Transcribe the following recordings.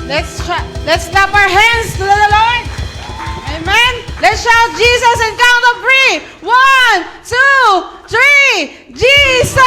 Let's clap our hands to the Lord. Amen. Let's shout Jesus and count of 3. 1, 2, 3. Jesus!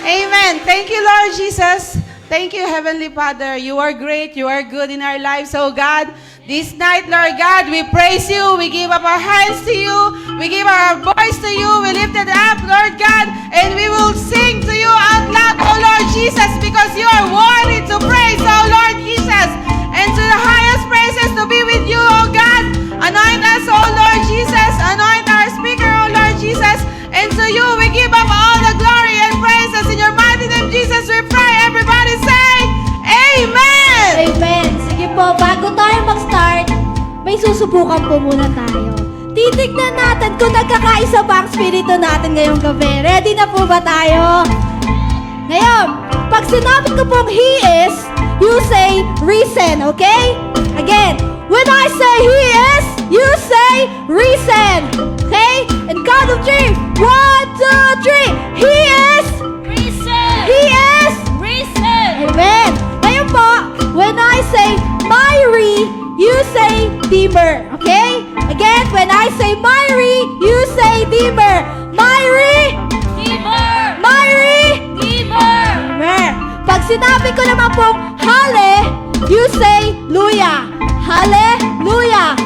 Amen. Thank you, Lord Jesus. Thank you, Heavenly Father. You are great. You are good in our lives, oh God. This night, Lord God, we praise you. We give up our hands to you. We give our voice to you. We lift it up, Lord God, and we will sing to you out loud, oh Lord Jesus, because you are worthy to praise, oh Lord Jesus, and to the highest praises to be with you, oh God. Anoint us, oh Lord Jesus. Anoint our speaker, oh Lord Jesus. And to you, we give up all the glory and praises. In your mighty name, Jesus, we pray. Everybody say, Amen! Amen. Sige po, bago tayo mag-start, may susubukan po muna tayo. Titignan natin kung nagkakaisa ba ang spirito natin ngayong gabi. Ready na po ba tayo? Ngayon, pag sinabi ko pong He is, you say reason, okay? Again, when I say He is, you say reason. Okay? And count of 3. 1, 2, 3. He is Reason! He is Reason! Amen. Ngayon po, when I say Myri, you say Dimmer. Okay? Again, when I say Myri, you say Dimmer. Myri! Dimmer! Myri! Dimmer! Amen. Pag sinabi ko naman pong Hale, you say Luya. Hallelujah.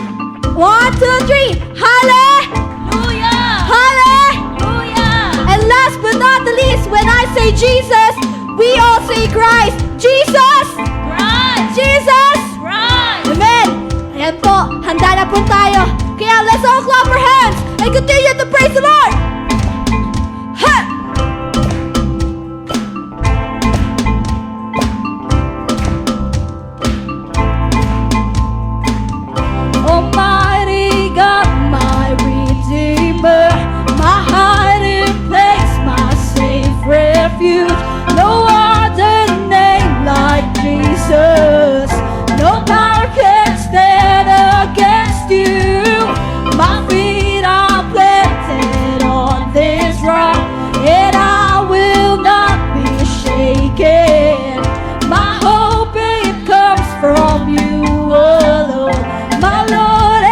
1, 2, 3. Hallelujah! Hallelujah. And last but not the least, when I say Jesus, we all say Christ. Jesus! Christ! Jesus! Christ! Amen! Ayan po, handa na po tayo. Kaya let's all clap our hands and continue to praise the Lord! Ha! Almighty God, my Redeemer, my hiding place, my safe refuge. No other name like Jesus. No power can stand against you. My feet are planted on this rock, and I will not be shaken. My hope, it comes from you alone, my Lord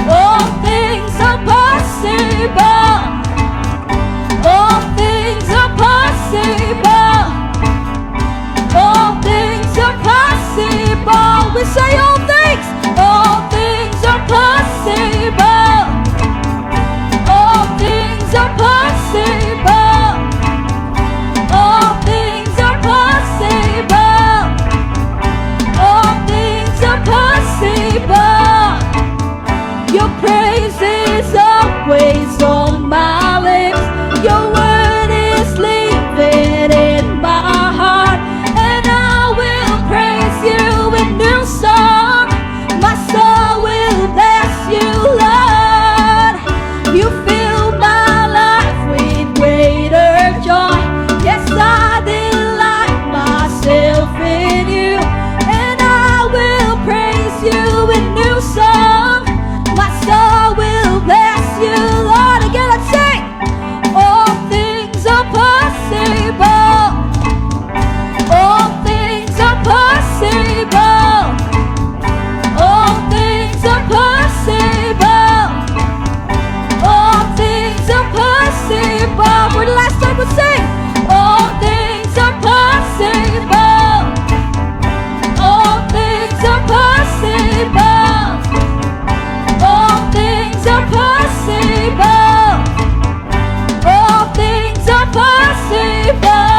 All things are possible. All things are possible. All things are possible. We say all things. All things are possible. All things are possible. All things are possible. All things are possible. Your praise is always on my lips. Your word is living in my heart, and I will praise you with new song. My soul will bless you, Lord. You fill my life with greater joy. Yes, I delight myself in you, and I will praise you with new song. My soul will bless you, Lord. Again, let's sing. All things are possible. All things are possible. All things are possible. All things are possible. For the last time, we'll sing. All things are possible. All things are possible. All things are possible. All things are possible.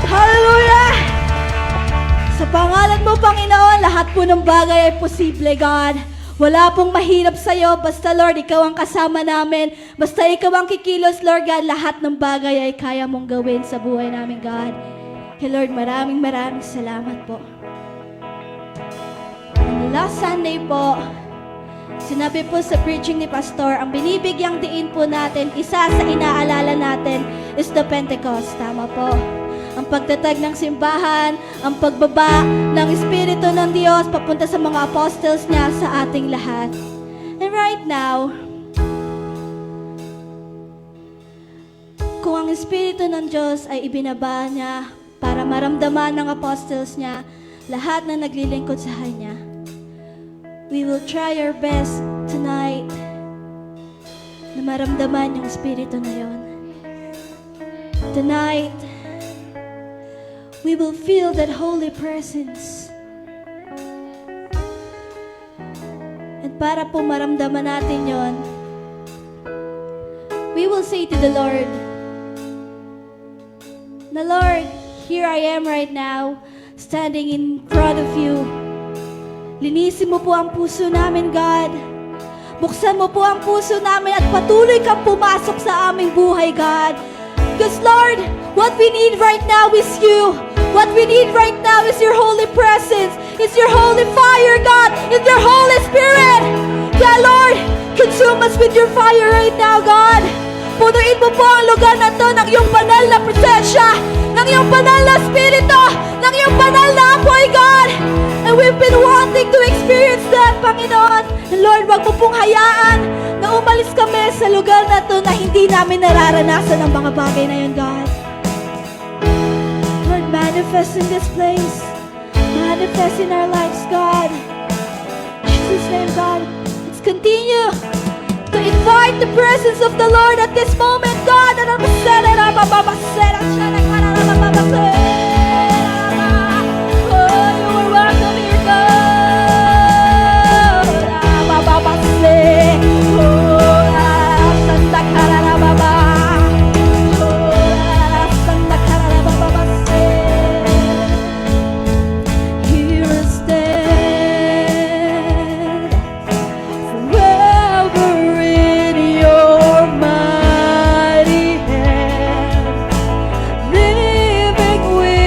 Hallelujah! Sa pangalan mo, Panginoon, lahat po ng bagay ay posible, God. Wala pong mahirap sa'yo. Basta, Lord, ikaw ang kasama namin. Basta ikaw ang kikilos, Lord God. Lahat ng bagay ay kaya mong gawin sa buhay namin, God. Hey, Lord, maraming salamat po. And last Sunday po, sinabi po sa preaching ni Pastor, ang binibigyang diin po natin, isa sa inaalala natin is the Pentecost. Tama po. Ang pagtatag ng simbahan, ang pagbaba ng Espiritu ng Diyos papunta sa mga apostles niya sa ating lahat. And right now, kung ang Espiritu ng Diyos ay ibinaba niya para maramdaman ng apostles niya lahat na naglilingkod sa Kanya, we will try our best tonight na maramdaman yung Espiritu na yon. Tonight, we will feel that holy presence. At para po maramdaman natin yon, we will say to the Lord, na Lord, here I am right now, standing in front of you. Linisin mo po ang puso namin, God. Buksan mo po ang puso namin at patuloy kang pumasok sa aming buhay, God. Because Lord, what we need right now is you. What we need right now is your holy presence. It's your holy fire, God. It's your Holy Spirit. Yeah, Lord, consume us with your fire right now, God. Punuin mo po ang lugar na to ng iyong banal na presensya, ng iyong banal na spirito, ng iyong banal na apoy, God. And we've been wanting to experience that, Panginoon. And Lord, wag mo pong hayaan na umalis kami sa lugar na to na hindi namin nararanasan ang mga bagay na yun, God. Lord, manifest in this place. Manifest in our lives, God. In Jesus' name, God. Let's continue to invite the presence of the Lord at this moment, God. Oh, you are welcome here, God. Here I stand, forever in your mighty hand, living with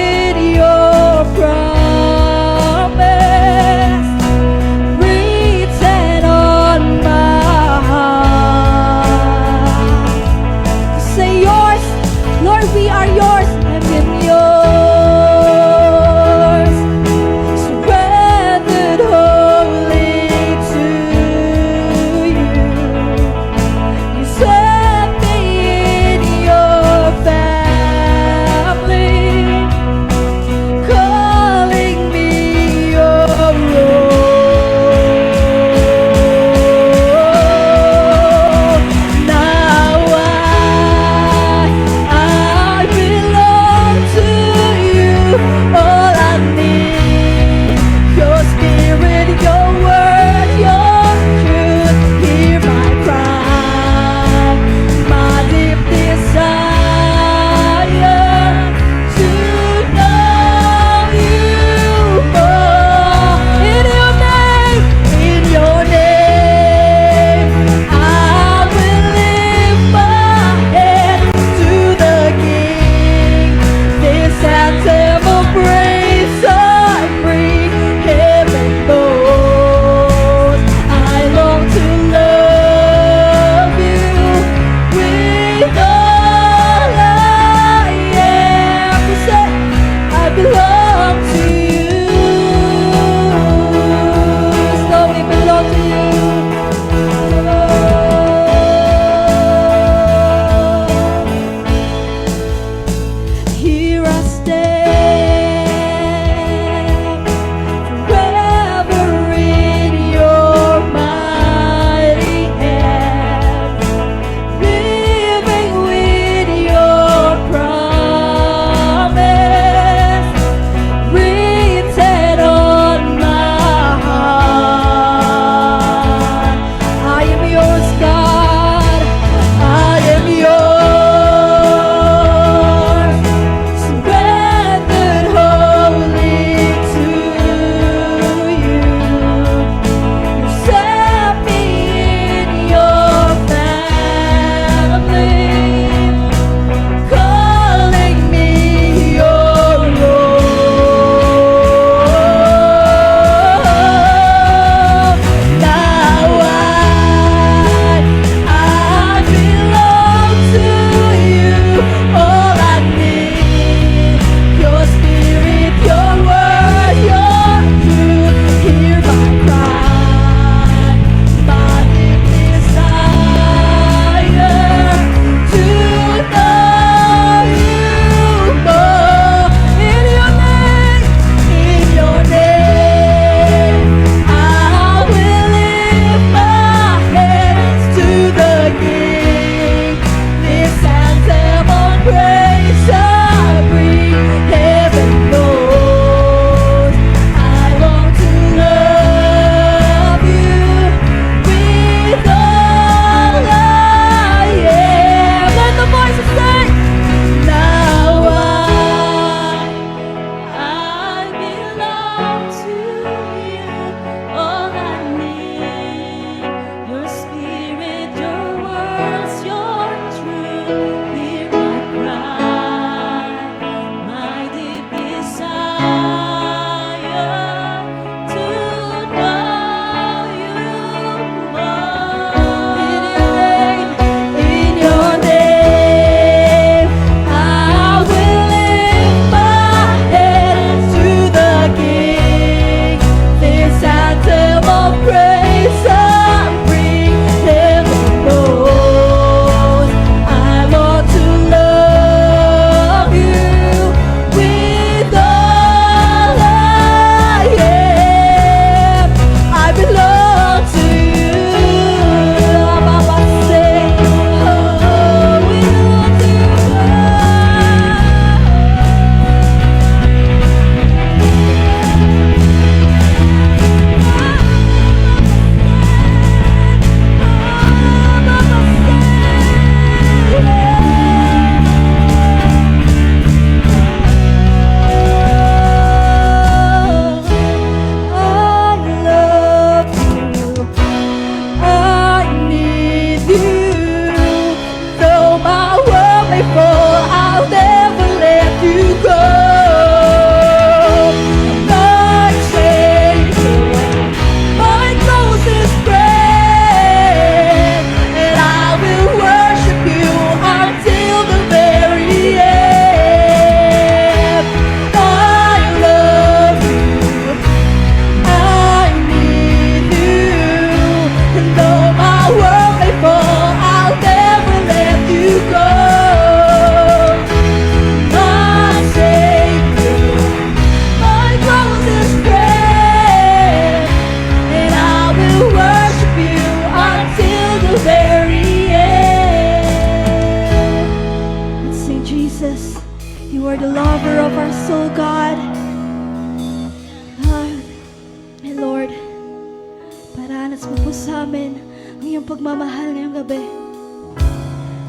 ipalabas mo po sa amin ang iyong pagmamahal ngayong gabi.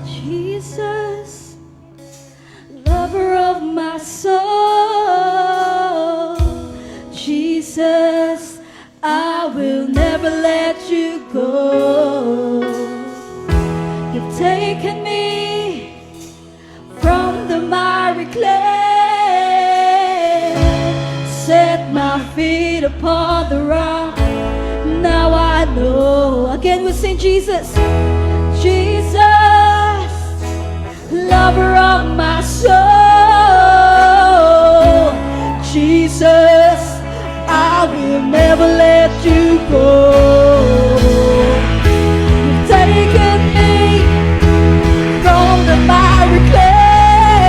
Jesus, lover of my soul. Jesus, I will never let you go. You've taken me from the miry clay, set my feet upon the rock. Now I know. Again we sing Jesus. Jesus, lover of my soul. Jesus, I will never let you go. You've taken me from the miry clay,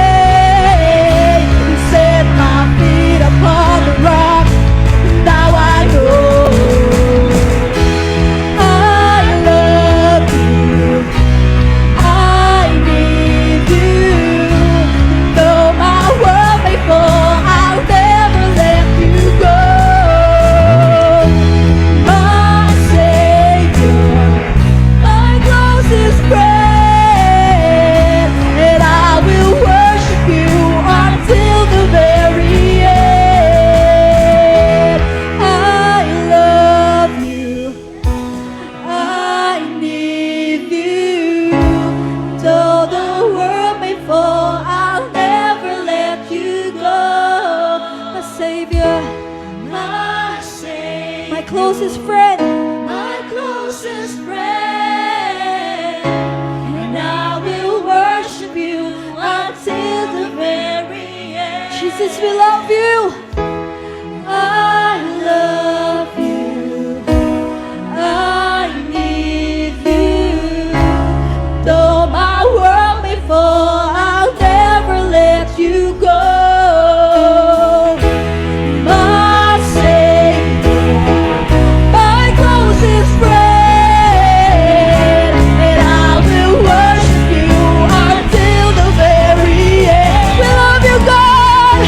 you set my feet upon the rock. Now I know I love you, I need you. Though my world may fall, I'll never let you go. My Savior, my closest friend, and I will worship you until the very end. I love you, I need you. Though the world may fall, I'll never let you go. My Savior, my closest friend, my closest friend, and I will worship you until the very end. Jesus, we love you. I love you, I need you. Though my world may fall, I'll never let you go. My Savior, my closest friend, and I will worship you until the very end. We love you, God.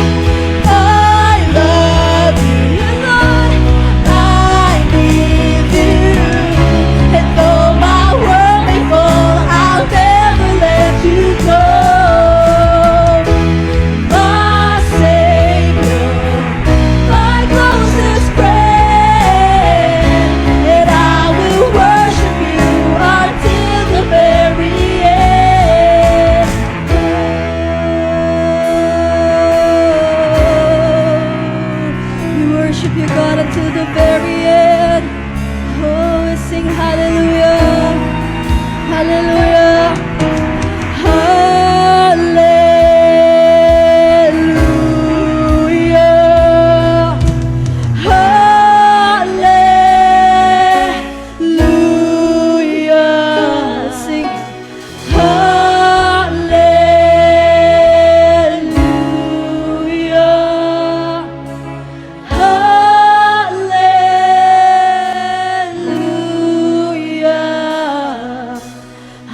I love you, Lord. I need you. And though my world may fall, I'll never let you go. My Savior, my closest friend, and I will worship you until the very end. We worship you, God, until the very end. Oh, we sing hallelujah, hallelujah, hallelujah, hallelujah. Sing hallelujah, hallelujah,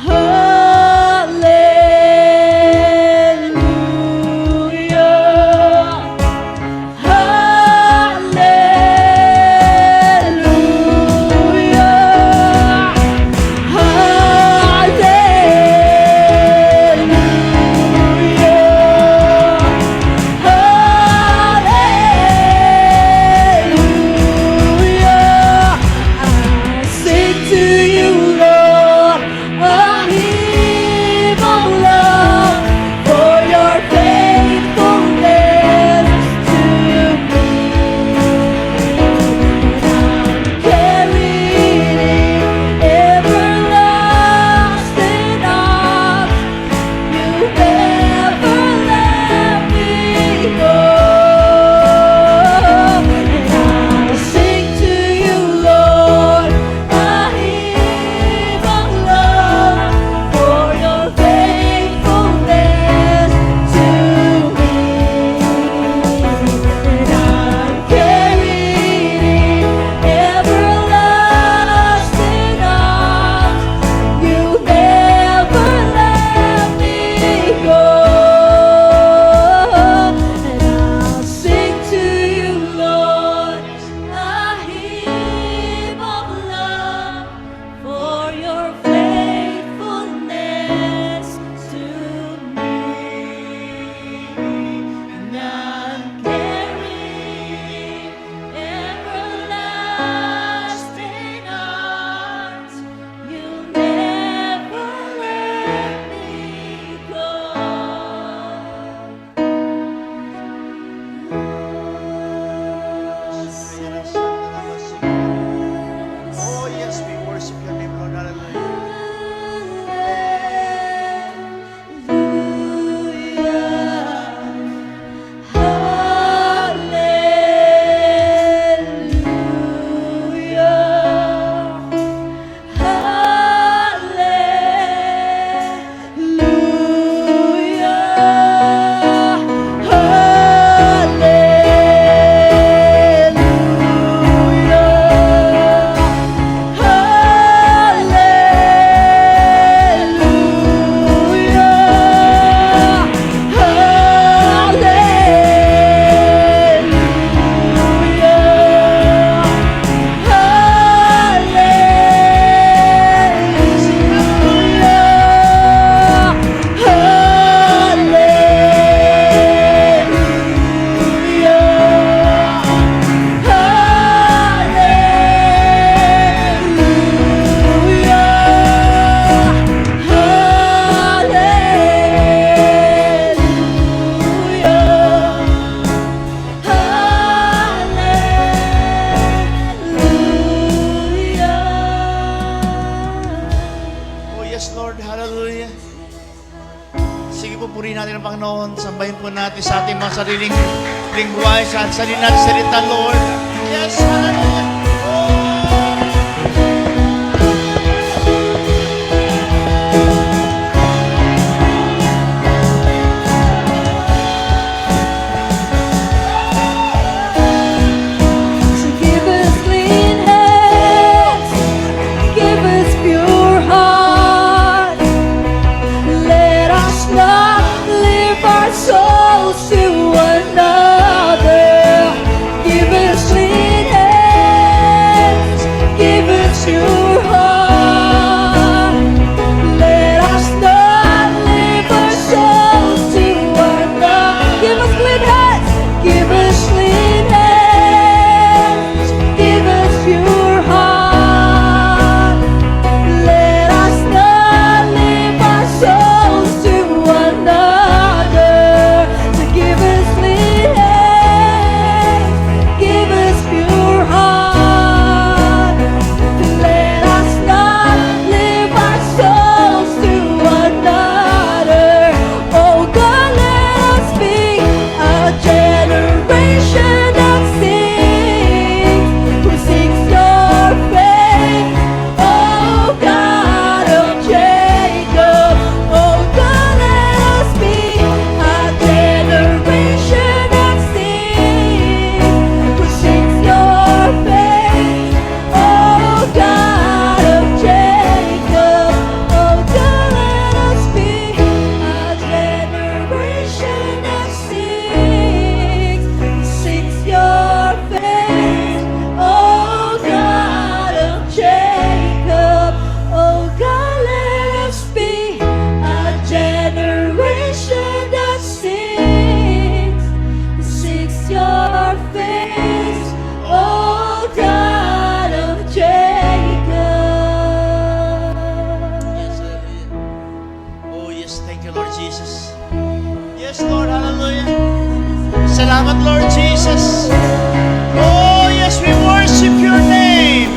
hallelujah. ng Panginoon. Sambahin po natin sa ating mga sariling lingwahe, sa sarili natin salita, Lord. Yes, hallelujah. So give us clean hands, give us pure heart. Let us not live our souls to another. Give us clean hands, give us pure heart. Let us not live our souls to another. Give us clean hands, give us clean hands, give us pure heart. Let us not live our souls to another. So give us clean hands, give us pure heart. Let us not live our souls to another. Oh God, let us be a generation that sings, who seeks your face. Oh God of Jacob, oh God, let us be a generation that sings, who seeks your face. Oh God of Jacob, oh God, let us be a generation that sings, who seeks your face. Oh God of Jacob, oh God, let us be a generation that sings, who seeks your face. Oh God of Jacob. Yes, hallelujah. Oh, yes, thank you, Lord Jesus. Yes, Lord, hallelujah. Salamat, Lord Jesus. Oh, yes, we worship your name.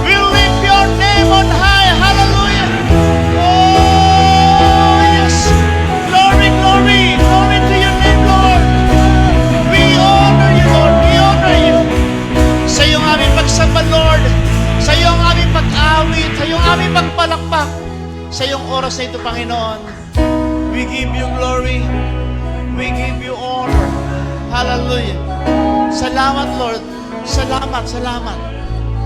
We lift your name on high. Hallelujah. Oh, yes. Glory, glory, glory to your name, Lord. We honor you, Lord. We honor you. Sa iyong aming pagsamba, Lord. Sa iyong aming pag-awit. Sa iyong aming pagpalakpak. Sa iyong oras na ito, Panginoon. We give you glory. We give you honor. Hallelujah. Salamat, Lord. Salamat, salamat.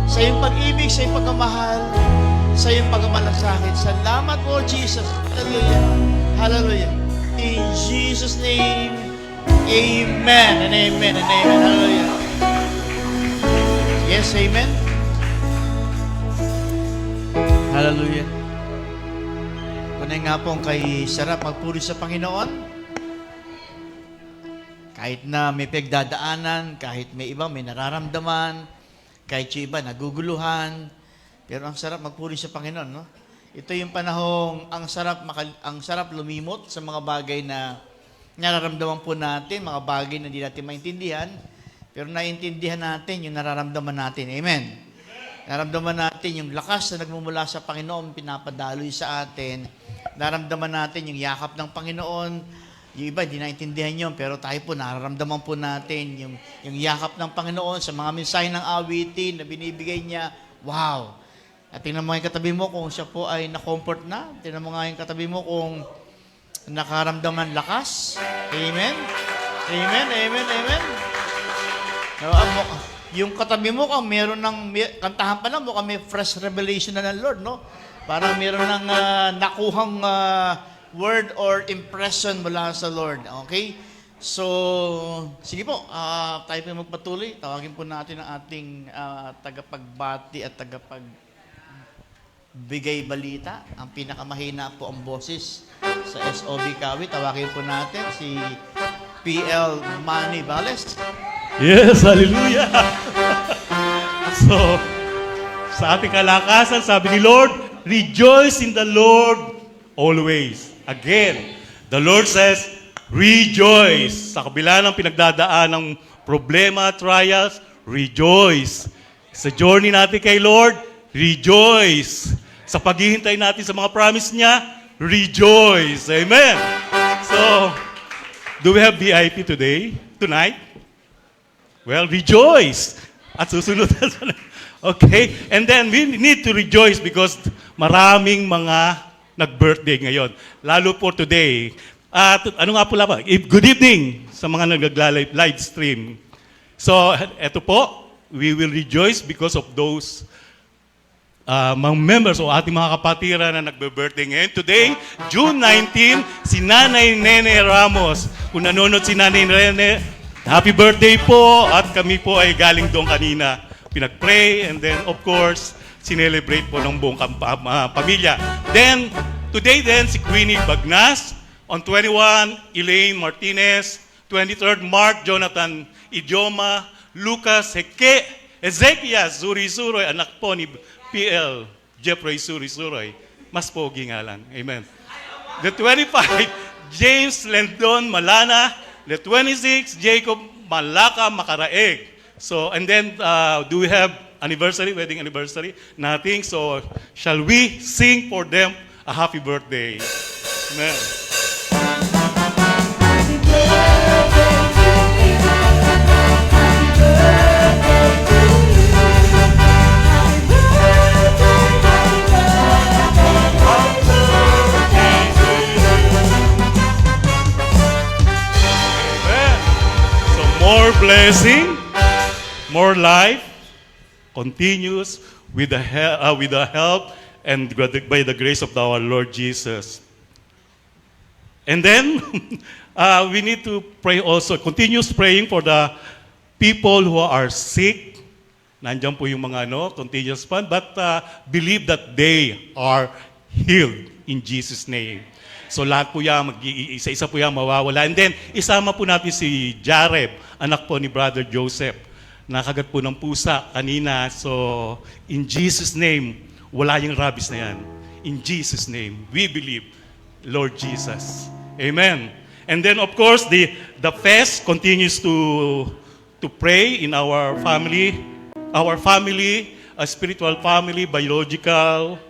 Sa iyong pag-ibig, sa iyong pagmamahal, sa iyong pagmamalasakit. Salamat, Lord Jesus. Hallelujah. Hallelujah. In Jesus' name, amen and amen and amen. Hallelujah. Yes, amen. Hallelujah. Tunay nga pong kay sarap magpuri sa Panginoon. Kahit na may pagdadaanan, kahit may iba may nararamdaman, kahit yung iba naguguluhan, pero ang sarap magpuri sa Panginoon, no? Ito yung panahong ang sarap lumimot sa mga bagay na nararamdaman po natin, mga bagay na hindi natin maintindihan, pero naiintindihan natin yung nararamdaman natin. Amen. Nararamdaman natin yung lakas na nagmumula sa Panginoon, pinapadaloy sa atin. Nararamdaman natin yung yakap ng Panginoon. Yung iba, hindi naintindihan yun, pero tayo po, nararamdaman po natin yung yakap ng Panginoon sa mga mensahe ng awitin na binibigay niya. Wow! At tingnan mo yung katabi mo kung siya po ay na-comfort na. Tingnan mo nga yung katabi mo kung nakaramdaman lakas. Amen? Amen, amen, amen. Yung katabi mo, kung meron ng, kantahan pa lang, mukhang may fresh revelation na ng Lord, no? Parang meron ng nakuhang word or impression mula sa Lord. Okay? So, sige po, tayo po magpatuloy. Tawagin po natin ang ating tagapagbati at tagapagbigay balita. Ang pinakamahina po ang boses sa SOB Kawit. Tawagin po natin si PL Manny Vales. Yes, hallelujah! So, sa ating kalakasan, sabi ni Lord, rejoice in the Lord always. Again, the Lord says, rejoice. Sa kabila ng pinagdadaan ng problema, trials, rejoice. Sa journey natin kay Lord, rejoice. Sa paghihintay natin sa mga promise niya, rejoice. Amen. So, Do we have VIP today? Tonight? Well, rejoice. At susunod. Okay? And then we need to rejoice because maraming mga nag-birthday ngayon. Lalo po today. At ano nga po lang, good evening sa mga nag-live stream. So, eto po, we will rejoice because of those mga members o ating mga kapatiran na nagbe-birthday ngayon. Today, June 19, si Nanay Nene Ramos. Kung nanonood si Nanay Nene, happy birthday po! At kami po ay galing doon kanina. Pinag-pray and then, of course, sinelebrate po ng buong pamilya. Then, today then, si Queenie Bagnas. On 21, Elaine Martinez. 23rd, Mark Jonathan Idioma. Lucas Heke. Ezekiel Zuri-Suroy, anak po ni PL Jeffrey Zuri-Suroy. Mas pogi nga lang. Amen. The 25, James Lendon Malana. The 26, Jacob Malaka Makaraeg. So, and then, do we have anniversary, wedding anniversary? Nothing. So, shall we sing for them a happy birthday? Amen. More blessing, more life, continues with the help and by the grace of our Lord Jesus. And then we need to pray also, continuous praying for the people who are sick. Nandiyan po yung mga continuous fund, but believe that they are healed in Jesus' name. So lahat po yan, isa-isa po yan mawawala. And then, isama po natin si Jareb, anak po ni Brother Joseph. Nakagat po ng pusa kanina. So, in Jesus' name, wala yung rabies na yan. In Jesus' name, we believe, Lord Jesus. Amen. And then, of course, the fest continues to pray in our family, a spiritual family, biological,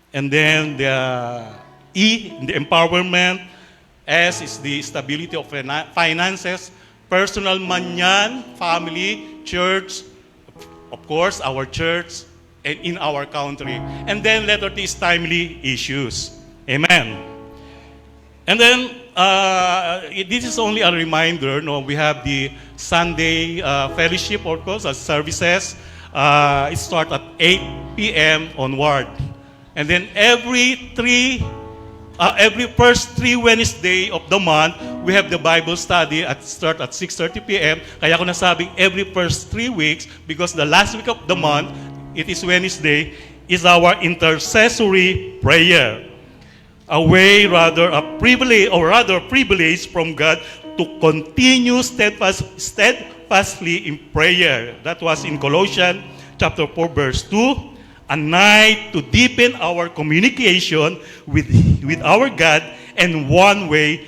and then the E, the empowerment. S is the stability of finances. Personal man yan, family, church, of course, our church, and in our country. And then letter T is timely issues. Amen. And then, this is only a reminder, we have the Sunday fellowship, of course, as services. It starts at 8 p.m. onward. And then every first 3 Wednesday of the month, we have the Bible study start at 6:30 p.m. Kaya ko nasabing every first 3 weeks, because the last week of the month, it is Wednesday, is our intercessory prayer. A way, a privilege from God to continue steadfastly in prayer. That was in Colossians chapter 4, verse 2. A night to deepen our communication with our God, and one way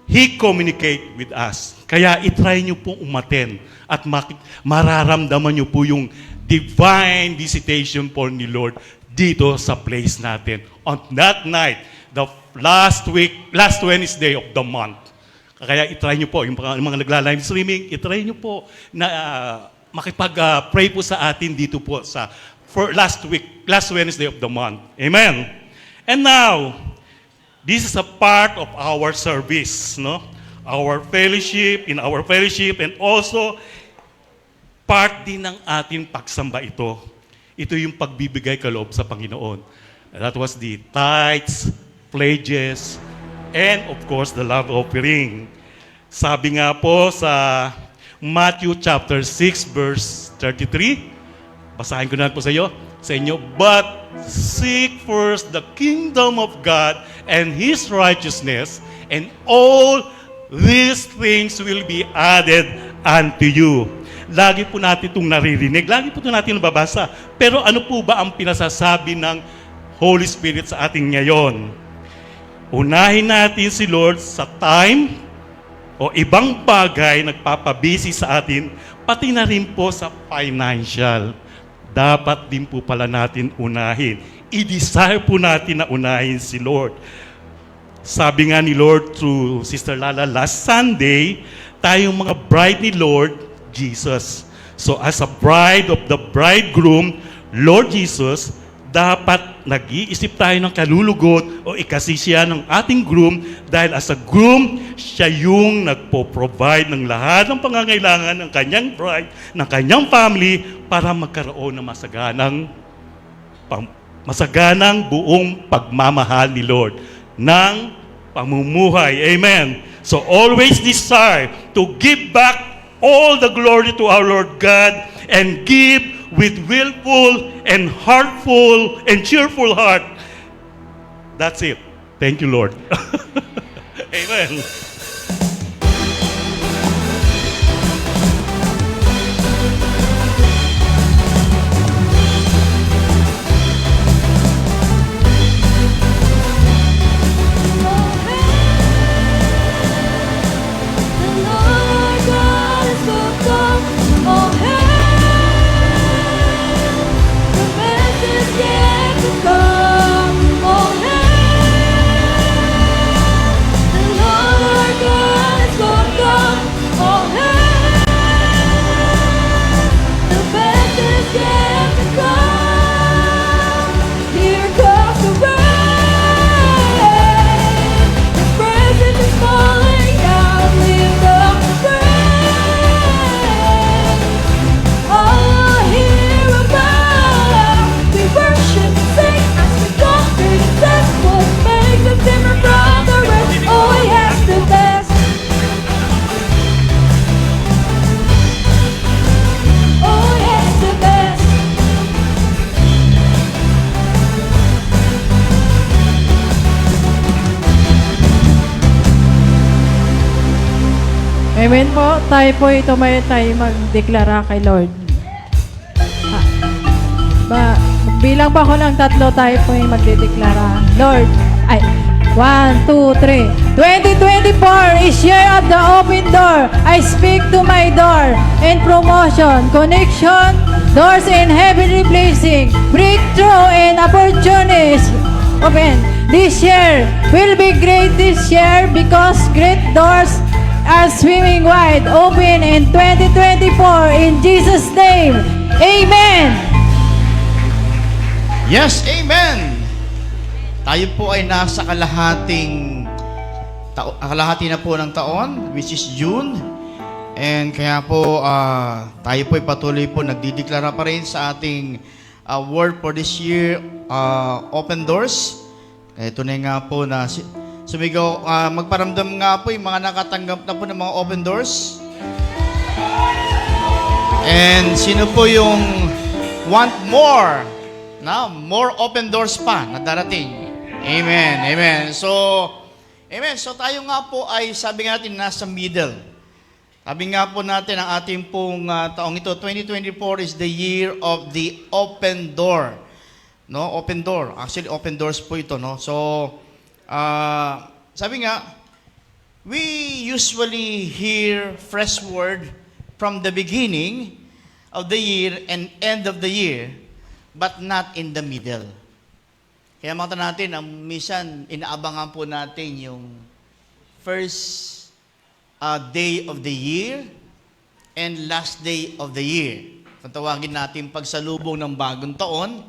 He communicate with us. Kaya itry nyo po umaten at mararamdaman nyo po yung divine visitation po ni Lord dito sa place natin. On that night, the last Wednesday of the month. Kaya itry nyo po, yung mga nagla-live streaming, itry nyo po na makipag-pray po sa atin dito po sa last Wednesday of the month. Amen. And now, this is a part of our service, our fellowship, and also part din ng ating pagsamba ito. Ito yung pagbibigay kaloob sa Panginoon. That was the tithes, pledges, and of course, the love offering. Sabi nga po sa Matthew chapter 6, verse 33, basahin ko na po sa inyo. But seek first the kingdom of God and His righteousness, and all these things will be added unto you. Lagi po natin itong naririnig, lagi po natin nababasa. Pero ano po ba ang pinasasabi ng Holy Spirit sa ating ngayon? Unahin natin si Lord sa time o ibang bagay nagpapabisi sa atin, pati na rin po sa financial. Dapat din po pala natin unahin. I-desire po natin na unahin si Lord. sabi nga ni Lord through Sister Lala last Sunday, tayong mga bride ni Lord Jesus. So as a bride of the bridegroom, Lord Jesus, dapat nag-iisip tayo ng kalulugot o ikasisiya ng ating groom dahil as a groom, siya yung nagpo-provide ng lahat ng pangangailangan ng kanyang bride, ng kanyang family para magkaroon ng masaganang buong pagmamahal ni Lord ng pamumuhay. Amen. So always desire to give back all the glory to our Lord God and give with willful and heartful and cheerful heart. That's it. Thank you, Lord. Amen. The Lord God is spoken. Oh, hey, the best is yet to come. Oh, hey, the Lord God is spoken. Oh, hey, the best is yet to come. Here comes the rain. His presence is falling down. Lift up the praise. All here above, we worship and sing as we conquer the test. What makes us different from the rest? Oh, he has the best. Oh, he has the best. Amen po. Tayo po tayo magdeklara kay Lord. Bilang pa ako ng 3, tayo po yung magdedeklara. Lord, 1, 2, 3. 2024 is year of the open door. I speak to my door and promotion, connection, doors and heavenly blessing, breakthrough and opportunities. Open. This year will be great this year because great doors are swimming wide open in 2024 in Jesus' name. Amen. Yes, amen! Tayo po ay nasa kalahati na po ng taon, which is June. And kaya po, tayo po ay patuloy po nagdideklara pa rin sa ating word for this year, open doors. Ito na nga po na sumigaw, magparamdam nga po yung mga nakatanggap na po ng mga open doors. And sino po yung want more? More open doors pa na darating. Amen. Amen. So, amen. So tayo nga po ay sabi nga natin nasa middle. Sabi nga po natin ang ating pong taong ito, 2024 is the year of the open door. No, open door. Actually, open doors po ito, no. So, sabi nga, we usually hear fresh word from the beginning of the year and end of the year, but not in the middle. Kaya mga natin, minsan inaabangan po natin yung first day of the year and last day of the year. Kung tawagin natin pagsalubong ng bagong taon,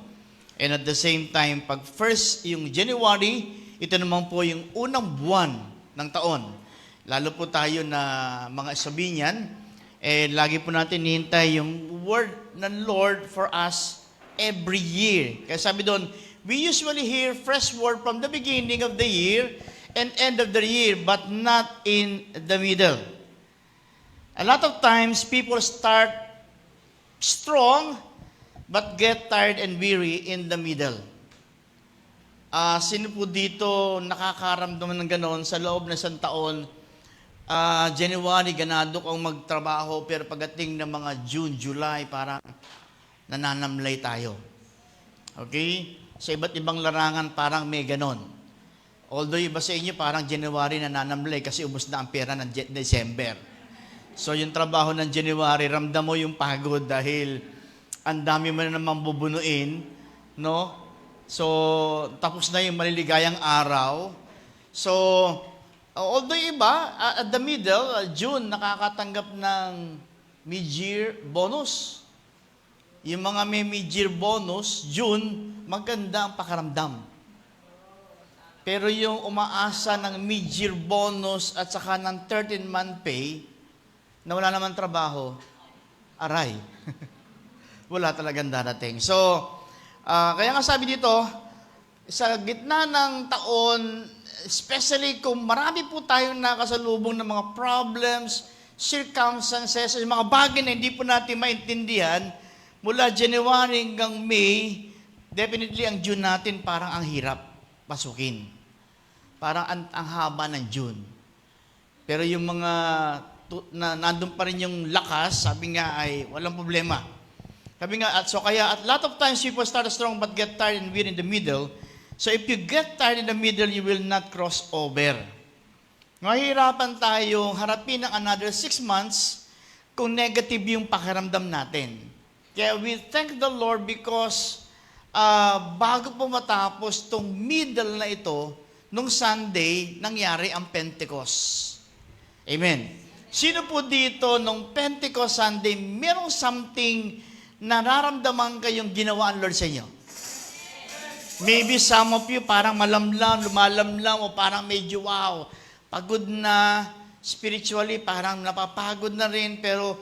and at the same time, pag first yung January, ito naman po yung unang buwan ng taon. Lalo po tayo na mga Sabinian, lagi po natin hihintay yung word ng Lord for us every year. Kaya sabi doon, we usually hear fresh word from the beginning of the year and end of the year, but not in the middle. A lot of times, people start strong, but get tired and weary in the middle. Sino po dito nakakaramdaman ng gano'n sa loob ng isang taon? January, ganado kang magtrabaho, pero pagdating ng mga June, July, parang nananamlay tayo. Okay? Sa iba't ibang larangan, parang may ganon. Although iba sa inyo, parang January nananamlay kasi ubos na ang pera ng December. So yung trabaho ng January, ramdam mo yung pagod dahil ang dami mo na namang bubunuin, no? So, tapos na yung maliligayang araw. So, although iba, at the middle, June, nakakatanggap ng mid-year bonus. Yung mga may mid-year bonus, June, maganda ang pakaramdam. Pero yung umaasa ng mid-year bonus at saka ng 13-month pay, na wala naman trabaho, aray. Wala talagang darating. So, kaya nga sabi dito, sa gitna ng taon, especially kung marami po tayong nakasalubong ng mga problems, circumstances, mga bagay na hindi po natin maintindihan, mula January hanggang May, definitely ang June natin parang ang hirap pasukin. Parang ang haba ng June. Pero yung mga nandun pa rin yung lakas, sabi nga ay walang problema. Sabi nga, at lot of times people start strong but get tired and weary in the middle. So if you get tired in the middle, you will not cross over. Mahirapan tayong harapin ng another 6 months kung negative yung pakiramdam natin. Kaya we thank the Lord because bago po matapos tong middle na ito, nung Sunday, nangyari ang Pentecost. Amen. Sino po dito nung Pentecost Sunday, merong something nararamdaman kayong ginawa ang Lord sa inyo? Maybe some of you parang malamlam, lumalamlam, o parang medyo wow, pagod na, spiritually parang napapagod na rin, pero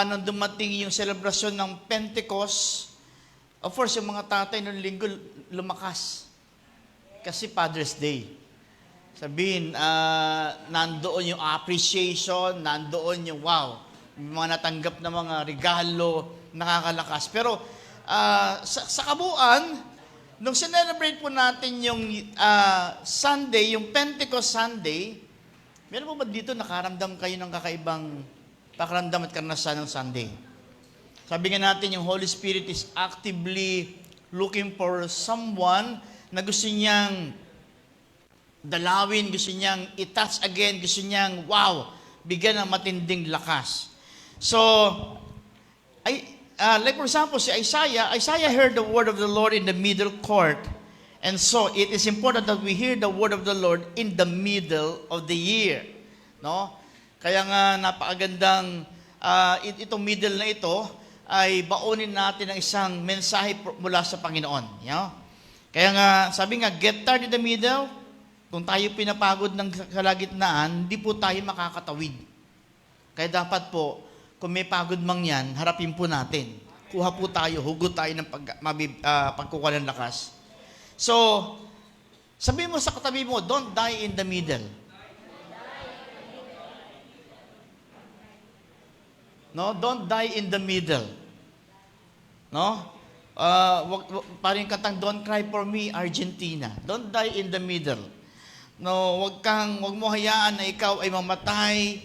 nung dumating yung selebrasyon ng Pentecost, of course, yung mga tatay nung linggo lumakas. Kasi Father's Day. Sabihin, nandoon yung appreciation, nandoon yung wow, yung mga natanggap na mga regalo, nakakalakas. Pero sa kabuuan, nung sinelebrate po natin yung Sunday, yung Pentecost Sunday, meron po ba dito nakaramdam kayo ng kakaibang pakiramdam at karanasan ng Sunday? Sabi nga natin, yung Holy Spirit is actively looking for someone na gusto niyang dalawin, gusto niyang i-touch again, gusto niyang, wow, bigyan ng matinding lakas. So, like for example, si Isaiah heard the word of the Lord in the middle court. And so, it is important that we hear the word of the Lord in the middle of the year. No? Kaya nga, napakagandang itong middle na ito ay baunin natin ng isang mensahe mula sa Panginoon. You know? Kaya nga, sabi nga, get tired in the middle. Kung tayo pinapagod ng kalagitnaan, hindi po tayo makakatawid. Kaya dapat po, kung may pagod mang yan, harapin po natin. Kuha po tayo, hugot tayo ng pagkukuha ng lakas. So, sabihin mo sa katabi mo, don't die in the middle. No? Don't die in the middle. No? Parang yung katang, don't cry for me, Argentina. Don't die in the middle. No, wag mo hayaan na ikaw ay mamatay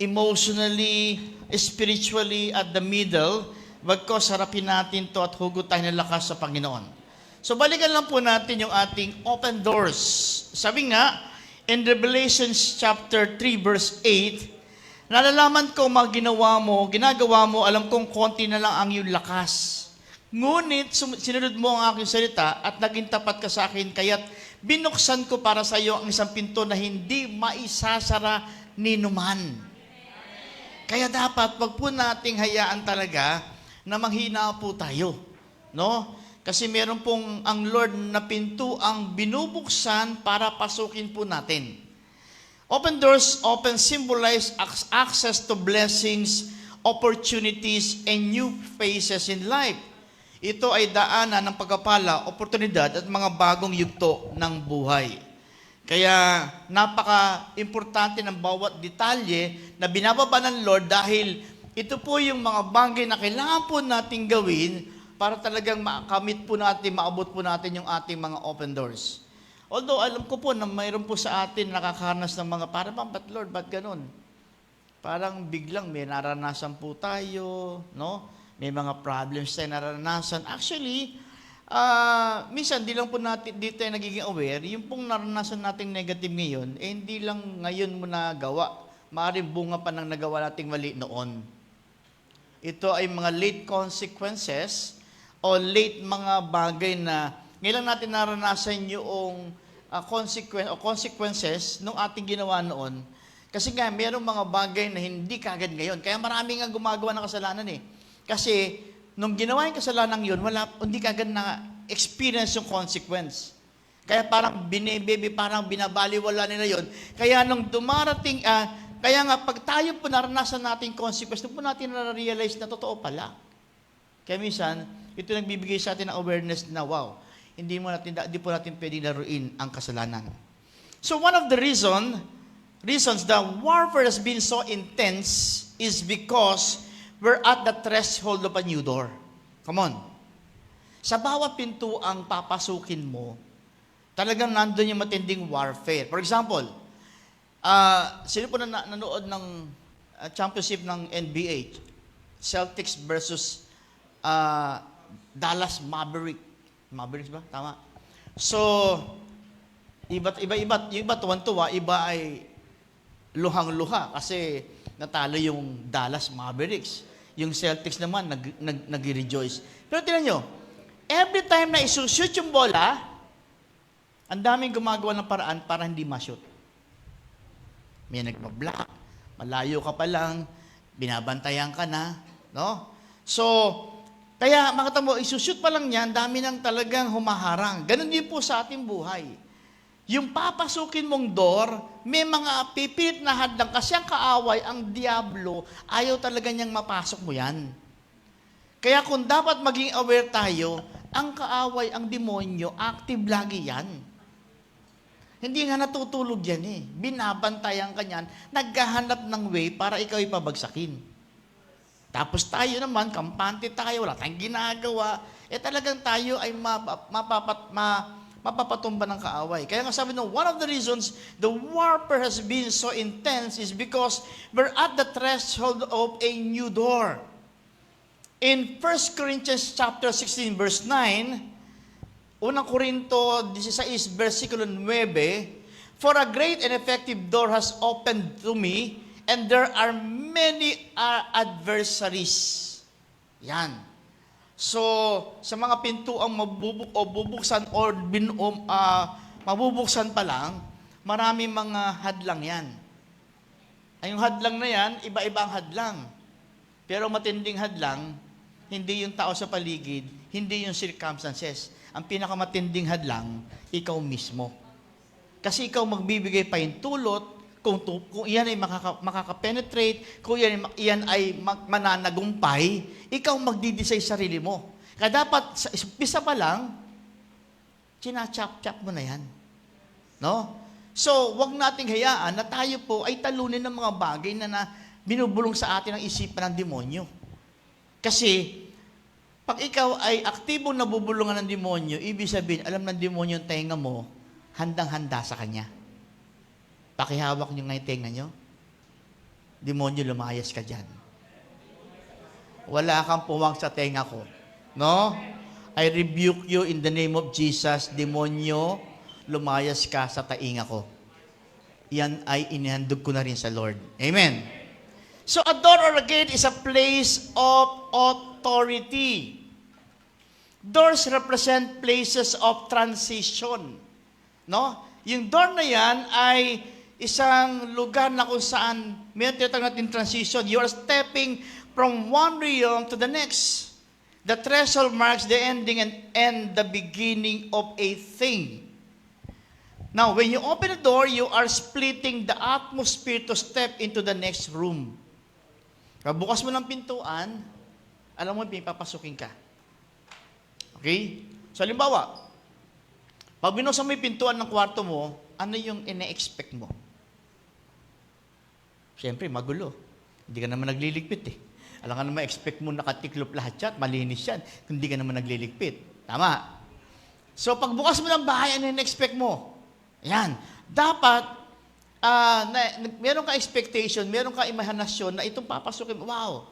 emotionally, spiritually at the middle. Bagkos harapin natin to at hugot tayo ng lakas sa Panginoon. So balikan lang po natin yung ating open doors. Sabi nga, in Revelation chapter 3 verse 8, nalalaman ko ginagawa mo, alam kong konti na lang ang iyong lakas. Ngunit sinunod mo ang aking salita at naging tapat ka sa akin, kaya't binuksan ko para sa iyo ang isang pinto na hindi maisasara ni numan. Kaya dapat wag po nating hayaan talaga na manghina po tayo. No? Kasi meron pong ang Lord na pinto ang binubuksan para pasukin po natin. Open doors often symbolize access to blessings, opportunities, and new phases in life. Ito ay daanan ng pagpapala, oportunidad at mga bagong yugto ng buhay. Kaya napaka-importante ng bawat detalye na binababa ng Lord dahil ito po yung mga bagay na kailangan po natin gawin para talagang makamit po natin, maabot po natin yung ating mga open doors. Although alam ko po na mayroon po sa atin nakakaharnas ng mga parang, but Lord, ba't ganun? Parang biglang may naranasan po tayo, no? May mga problems tayo naranasan. Actually, minsan di lang po natin dito tayo nagiging aware, yung pong naranasan nating negative ngayon, hindi lang ngayon mo nagawa. Maaaring bunga pa ng nagawa nating mali noon. Ito ay mga late consequences o late mga bagay na ngayon natin naranasan yung consequences ng ating ginawa noon. Kasi nga, mayroong mga bagay na hindi kagad ngayon. Kaya marami nga gumagawa ng kasalanan eh. Kasi, nung ginawa yung kasalanan yun, hindi kagad na experience yung consequence. Kaya parang parang binabaliwala nila yun. Kaya nung dumarating, kaya nga pag tayo po naranasan natin consequence, doon po natin na-realize na totoo pala. Kaya minsan, ito nagbibigay sa atin ng awareness na, wow, hindi po natin pwedeng laruin ang kasalanan. So one of the reasons the warfare has been so intense is because we're at the threshold of a new door. Come on. Sa bawat pinto ang papasukin mo, talagang nandun yung matinding warfare. For example, sino po na nanood ng championship ng NBA? Celtics versus Dallas Mavericks ba? Tama. So, yung iba tuwan-tuwa, iba ay luhang-luha kasi natalo yung Dallas Mavericks. Yung Celtics naman nag-rejoice. Pero tingnan nyo, every time na isushoot yung bola, ang daming gumagawa ng paraan para hindi ma-shoot. May nagpa-block, malayo ka pa lang, binabantayan ka na, no? So, kaya makita mo, isushoot pa lang yan, dami nang talagang humaharang. Ganun din po sa ating buhay. Yung papasukin mong door, may mga pipilit na hadlang kasi ang kaaway, ang diablo, ayaw talaga niyang mapasok mo yan. Kaya kung dapat maging aware tayo, ang kaaway, ang demonyo, active lagi yan. Hindi nga natutulog yan eh. Binabantayan ka niyan, naghahanap ng way para ikaw ipabagsakin. Tapos tayo naman, kampante tayo, wala tayong ginagawa, talagang tayo ay mapapatumba ng kaaway. Kaya nga sabi nung, one of the reasons the warfare has been so intense is because we're at the threshold of a new door. In 1 Corinthians chapter 16, verse 9, Unang Korinto 16, versikulo 9, "For a great and effective door has opened to me, and there are many adversaries." Yan. So, sa mga pintuang mabubuksan or mabubuksan pa lang, marami mga hadlang yan. Ay, yung hadlang na yan, iba-iba ang hadlang. Pero matinding hadlang, hindi yung tao sa paligid, hindi yung circumstances. Ang pinakamatinding hadlang, ikaw mismo. Kasi ikaw magbibigay pa yung tulot, kung iyan ay makaka-penetrate, kung iyan ay mananagumpay, ikaw magdidesay sarili mo. Kaya dapat, sa umpisa pa lang, sinachap-chap mo na yan. No? So, wag nating hayaan na tayo po ay talunin ng mga bagay na binubulong sa atin ang isipan ng demonyo. Kasi, pag ikaw ay aktibong nabubulungan ng demonyo, ibig sabihin, alam ng demonyo yung tenga mo, handang-handa sa kanya. Pakihawak nyo nga yung tenga nyo. Demonyo, lumayas ka dyan. Wala kang puwang sa tenga ko. No? I rebuke you in the name of Jesus. Demonyo, lumayas ka sa tainga ko. Yan ay inihandog ko na rin sa Lord. Amen. So, a door or a gate is a place of authority. Doors represent places of transition. No? Yung door na yan ay isang lugar na kung saan may tinatawag natin transition. You are stepping from one realm to the next. The threshold marks the ending and the beginning of a thing. Now, when you open the door, you are splitting the atmosphere to step into the next room. Bukas mo ng pintuan, alam mo, papasukin ka. Okay? So, halimbawa, pag binuksan mo yung pintuan ng kwarto mo, ano yung ine-expect mo? Siyempre, magulo. Hindi ka naman nagliligpit eh. Alam ka naman, expect mo nakatiklop lahat yan, malinis yan, hindi ka naman nagliligpit. Tama. So, pagbukas mo ng bahay, ano yung expect mo? Yan. Dapat, meron ka expectation, meron ka imahinasyon na itong papasukin mo. Wow.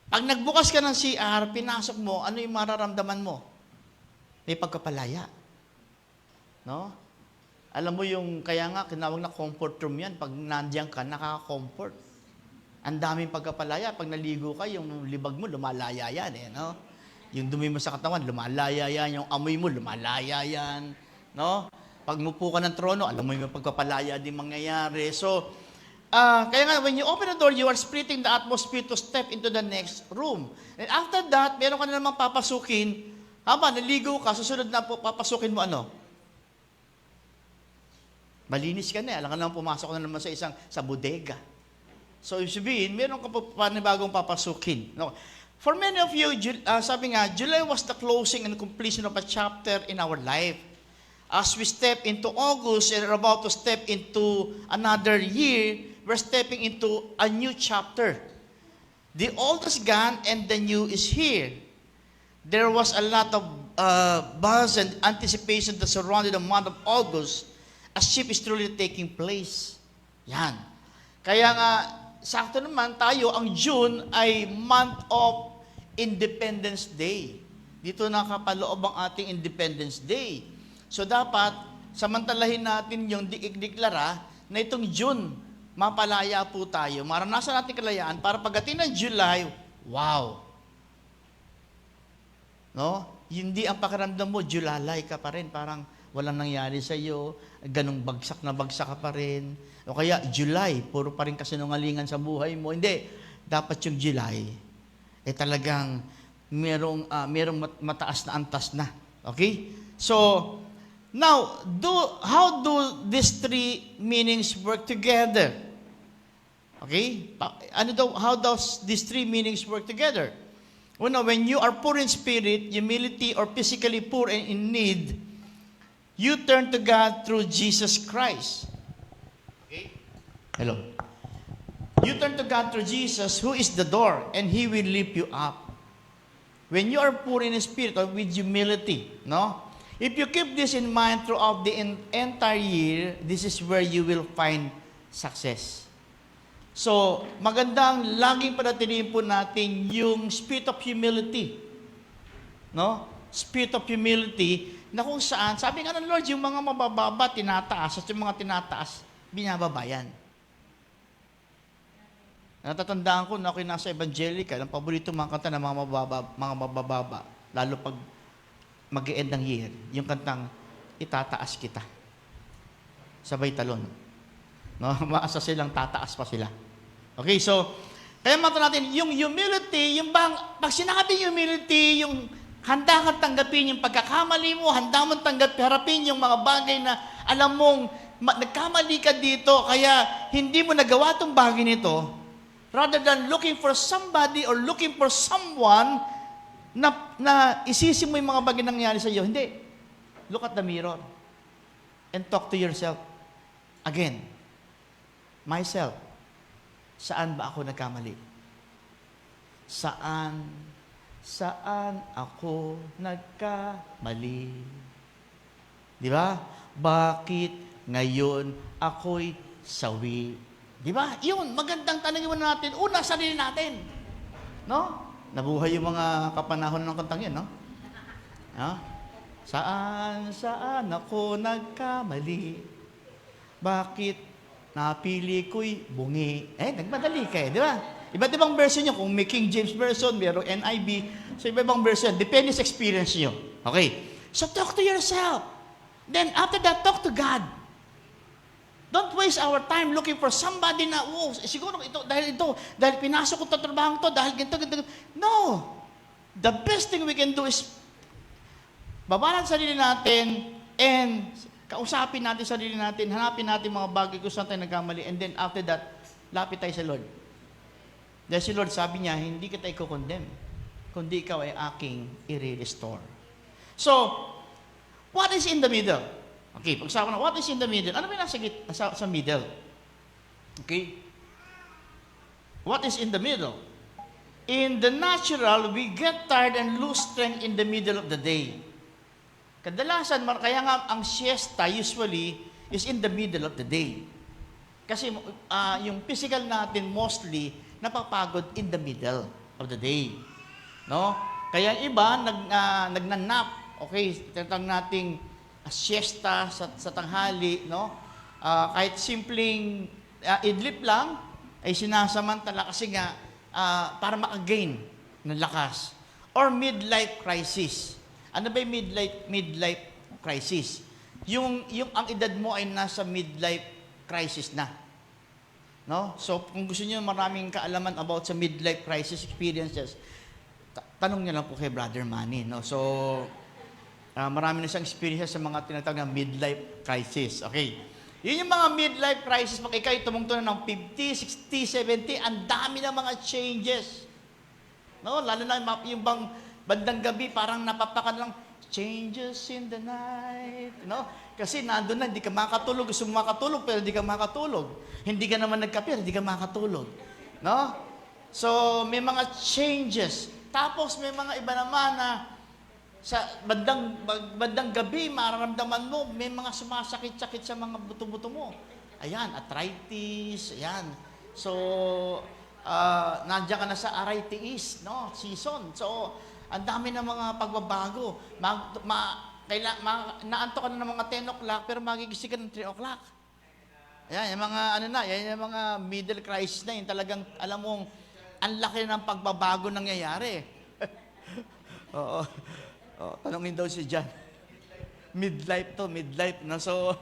Pag nagbukas ka ng CR, pinasok mo, ano yung mararamdaman mo? May pagkapalaya. No? Alam mo yung, kaya nga, kinawag na comfort room yan. Pag nandiyan ka, nakaka-comfort. Ang daming pagkapalaya. Pag naligo ka, yung libag mo, lumalaya yan. No? Yung dumi mo sa katawan, lumalaya yan. Yung amoy mo, lumalaya yan. No? pag mupo ka ng trono, alam mo yung pagpapalaya din mangyayari. So, kaya nga, when you open the door, you are splitting the atmosphere to step into the next room. And after that, meron ka na namang papasukin. Haba, naligo ka, susunod na papasukin mo ano? Malinis ka na, alam ka naman pumasok na naman sa bodega. So, ibig sabihin, meron ka pa panibagong papasukin. No? For many of you, sabi nga, July was the closing and completion of a chapter in our life. As we step into August and are about to step into another year, we're stepping into a new chapter. The old is gone and the new is here. There was a lot of buzz and anticipation that surrounded the month of August as shift is truly taking place. Yan. Kaya nga, sakto naman tayo, ang June ay month of Independence Day. Dito nakapaloob ang ating Independence Day. So dapat, samantalahin natin yung deklara na itong June, mapalaya po tayo. Maranasan natin kalayaan para pagdating ng July, wow! No? Hindi ang pakiramdam mo, Julalay ka pa rin, parang walang nangyari sa iyo, ganong bagsak na bagsak ka pa rin. O kaya, July, puro pa rin kasinungalingan sa buhay mo. Hindi, dapat yung July, talagang merong mataas na antas na. Okay? So, now, how do these three meanings work together? Okay? How does these three meanings work together? Well, when you are poor in spirit, humility, or physically poor and in need, you turn to God through Jesus Christ. Okay? Hello. You turn to God through Jesus, who is the door, and He will lift you up. When you are poor in spirit or with humility, no? If you keep this in mind throughout the entire year, this is where you will find success. So, magandang laging panatilihin po natin yung spirit of humility. No? Spirit of humility na kung saan, sabi nga ng Lord, yung mga mabababa, tinataas, at yung mga tinataas, binababa yan. Natatandaan ko na ako'y nasa Evangelical, ang paborito mga kanta ng mga mabababa, lalo pag mag-e-end ng year, yung kantang, itataas kita. Sabay talon. No? Maasa silang tataas pa sila. Okay, so, kaya mata natin, yung humility, yung pag sinabi humility, yung handa kang tanggapin yung pagkakamali mo, handa mong harapin yung mga bagay na alam mong nagkamali ka dito, kaya hindi mo nagawa itong bagay nito, rather than looking for somebody or looking for someone na isisi mo yung mga bagay na nangyari sa iyo. Hindi. Look at the mirror and talk to yourself. Again, myself. Saan ba ako nagkamali? Saan ako nagkamali? Di ba? Bakit ngayon ako'y sawi? Di ba? Yun, magandang tanongin natin. Una, sarili natin. No? Nabuhay yung mga kapanahon ng kantang yun, no? No? Saan ako nagkamali? Bakit napili ko'y bungi? Nagmadali kayo, di ba? Iba't ibang version nyo. Kung may King James Version, mayroong NIV, so iba-ibang version. Depende sa experience nyo. Okay? So talk to yourself. Then after that, talk to God. Don't waste our time looking for somebody na, siguro dahil pinasok ko ito, trabaho to, dahil ganito. No! The best thing we can do is babalan sarili natin and kausapin natin sarili natin, hanapin natin mga bagay kung saan tayo nagkamali, and then after that, lapit tayo sa Lord. Dahil si Lord sabi niya, hindi kita i-condemn, kundi ikaw ay aking i-restore. So, what is in the middle? Okay, pag-usapan na, what is in the middle? Ano ba yung sa middle? Okay? What is in the middle? In the natural, we get tired and lose strength in the middle of the day. Kadalasan, kaya nga ang siesta usually is in the middle of the day. Kasi yung physical natin mostly napapagod in the middle of the day. No? Kaya iba nagnanap. Okay, tinatawag nating siesta sa tanghali, no? Kahit simpleng idlip lang ay sinasamantala kasi nga para maka-gain ng lakas. Or midlife crisis. Ano ba yung midlife crisis? yung ang edad mo ay nasa midlife crisis na. No? So, kung gusto niyo maraming kaalaman about sa midlife crisis experiences, tanong niyo lang po kay Brother Manny, no? So, marami na siyang experience sa mga tinatawag na midlife crisis. Okay. Yun yung mga midlife crisis, pag ikaw'y tumungtong na ng 50, 60, 70, ang dami ng mga changes. No? Lalo na yung bang bandang gabi, parang napapakan lang, changes in the night. No? Kasi nandun na, hindi ka makatulog. Gusto mo makatulog, pero hindi ka makatulog. Hindi ka naman nagkape, hindi ka makatulog. No? So, may mga changes. Tapos, may mga iba naman na sa bandang gabi, mararamdaman mo, may mga sumasakit-sakit sa mga buto-buto mo. Ayan, arthritis, ayan. So, nandiyan ka na sa arthritis, no? Season. So, ang dami ng mga pagbabago. Naanto ka na ng mga 10 o'clock, pero magigising ka ng 3 o'clock. Ayan, yung mga, yan yung mga middle crisis na yun. Talagang, alam mong, ang laki ng pagbabago nangyayari. Oo. Oh, tanongin daw si John. Midlife to, midlife. No? So,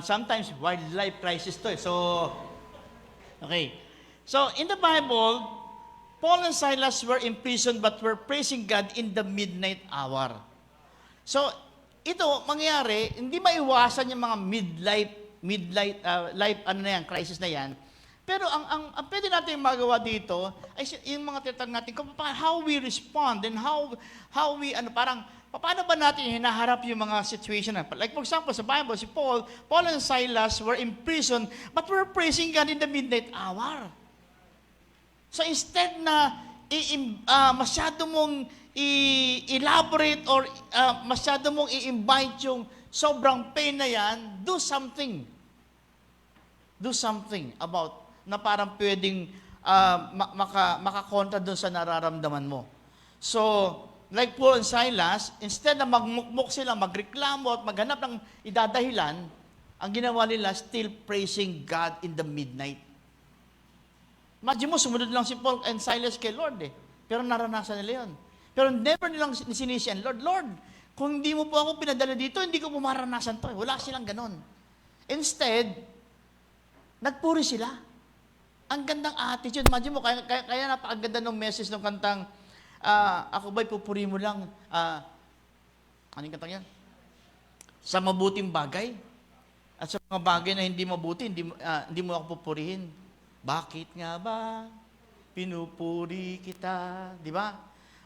sometimes, wildlife crisis to. So, okay. So, in the Bible, Paul and Silas were imprisoned but were praising God in the midnight hour. So, ito, mangyayari, hindi maiwasan yung mga life, crisis na yan. Pero ang pwede natin magawa dito ay yung mga tinatawag natin kung how we respond and how we paano ba natin hinaharap yung mga situation na. Like for example, sa Bible, si Paul and Silas were in prison but were praising God in the midnight hour. So instead na masyado mong elaborate or masyado mong i-invite yung sobrang pain na yan, do something. Do something about na parang pwedeng makakontra doon sa nararamdaman mo. So, like Paul and Silas, instead na magmukmuk sila, magreklamo at maghanap ng idadahilan, ang ginawa nila, still praising God in the midnight. Imagine mo, sumunod lang si Paul and Silas kay Lord eh. Pero naranasan nila yun. Pero never nilang sinisiyan, Lord, kung hindi mo po ako pinadala dito, hindi ko po maranasan to. Wala silang ganon. Instead, nagpuri sila. Ang gandang attitude. Imagine mo, kaya napakaganda ng message ng kantang, ako ba'y pupuri mo lang, anong kantang yan? Sa mabuting bagay. At sa mga bagay na hindi mabuti, hindi mo ako pupurihin. Bakit nga ba pinupuri kita? Di ba?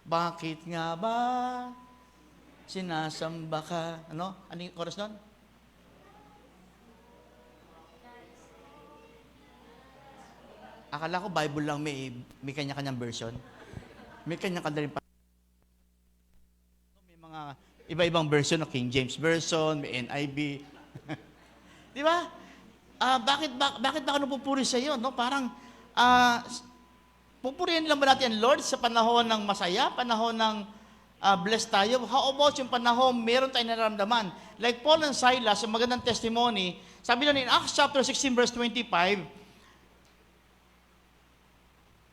Bakit nga ba sinasamba ka? Ano? Anong chorus nun? Akala ko Bible lang may kanya-kanyang version. May kanya-kanya rin pa. May mga iba-ibang version, no? King James Version, may NIV. Di ba? Bakit ba ako napupuri sa iyo? No? Parang, pupurihin lang ba natin ang Lord sa panahon ng masaya, panahon ng blessed tayo? How about yung panahon meron tayong nararamdaman? Like Paul and Silas, yung magandang testimony, sabi na in Acts chapter 16 verse 25,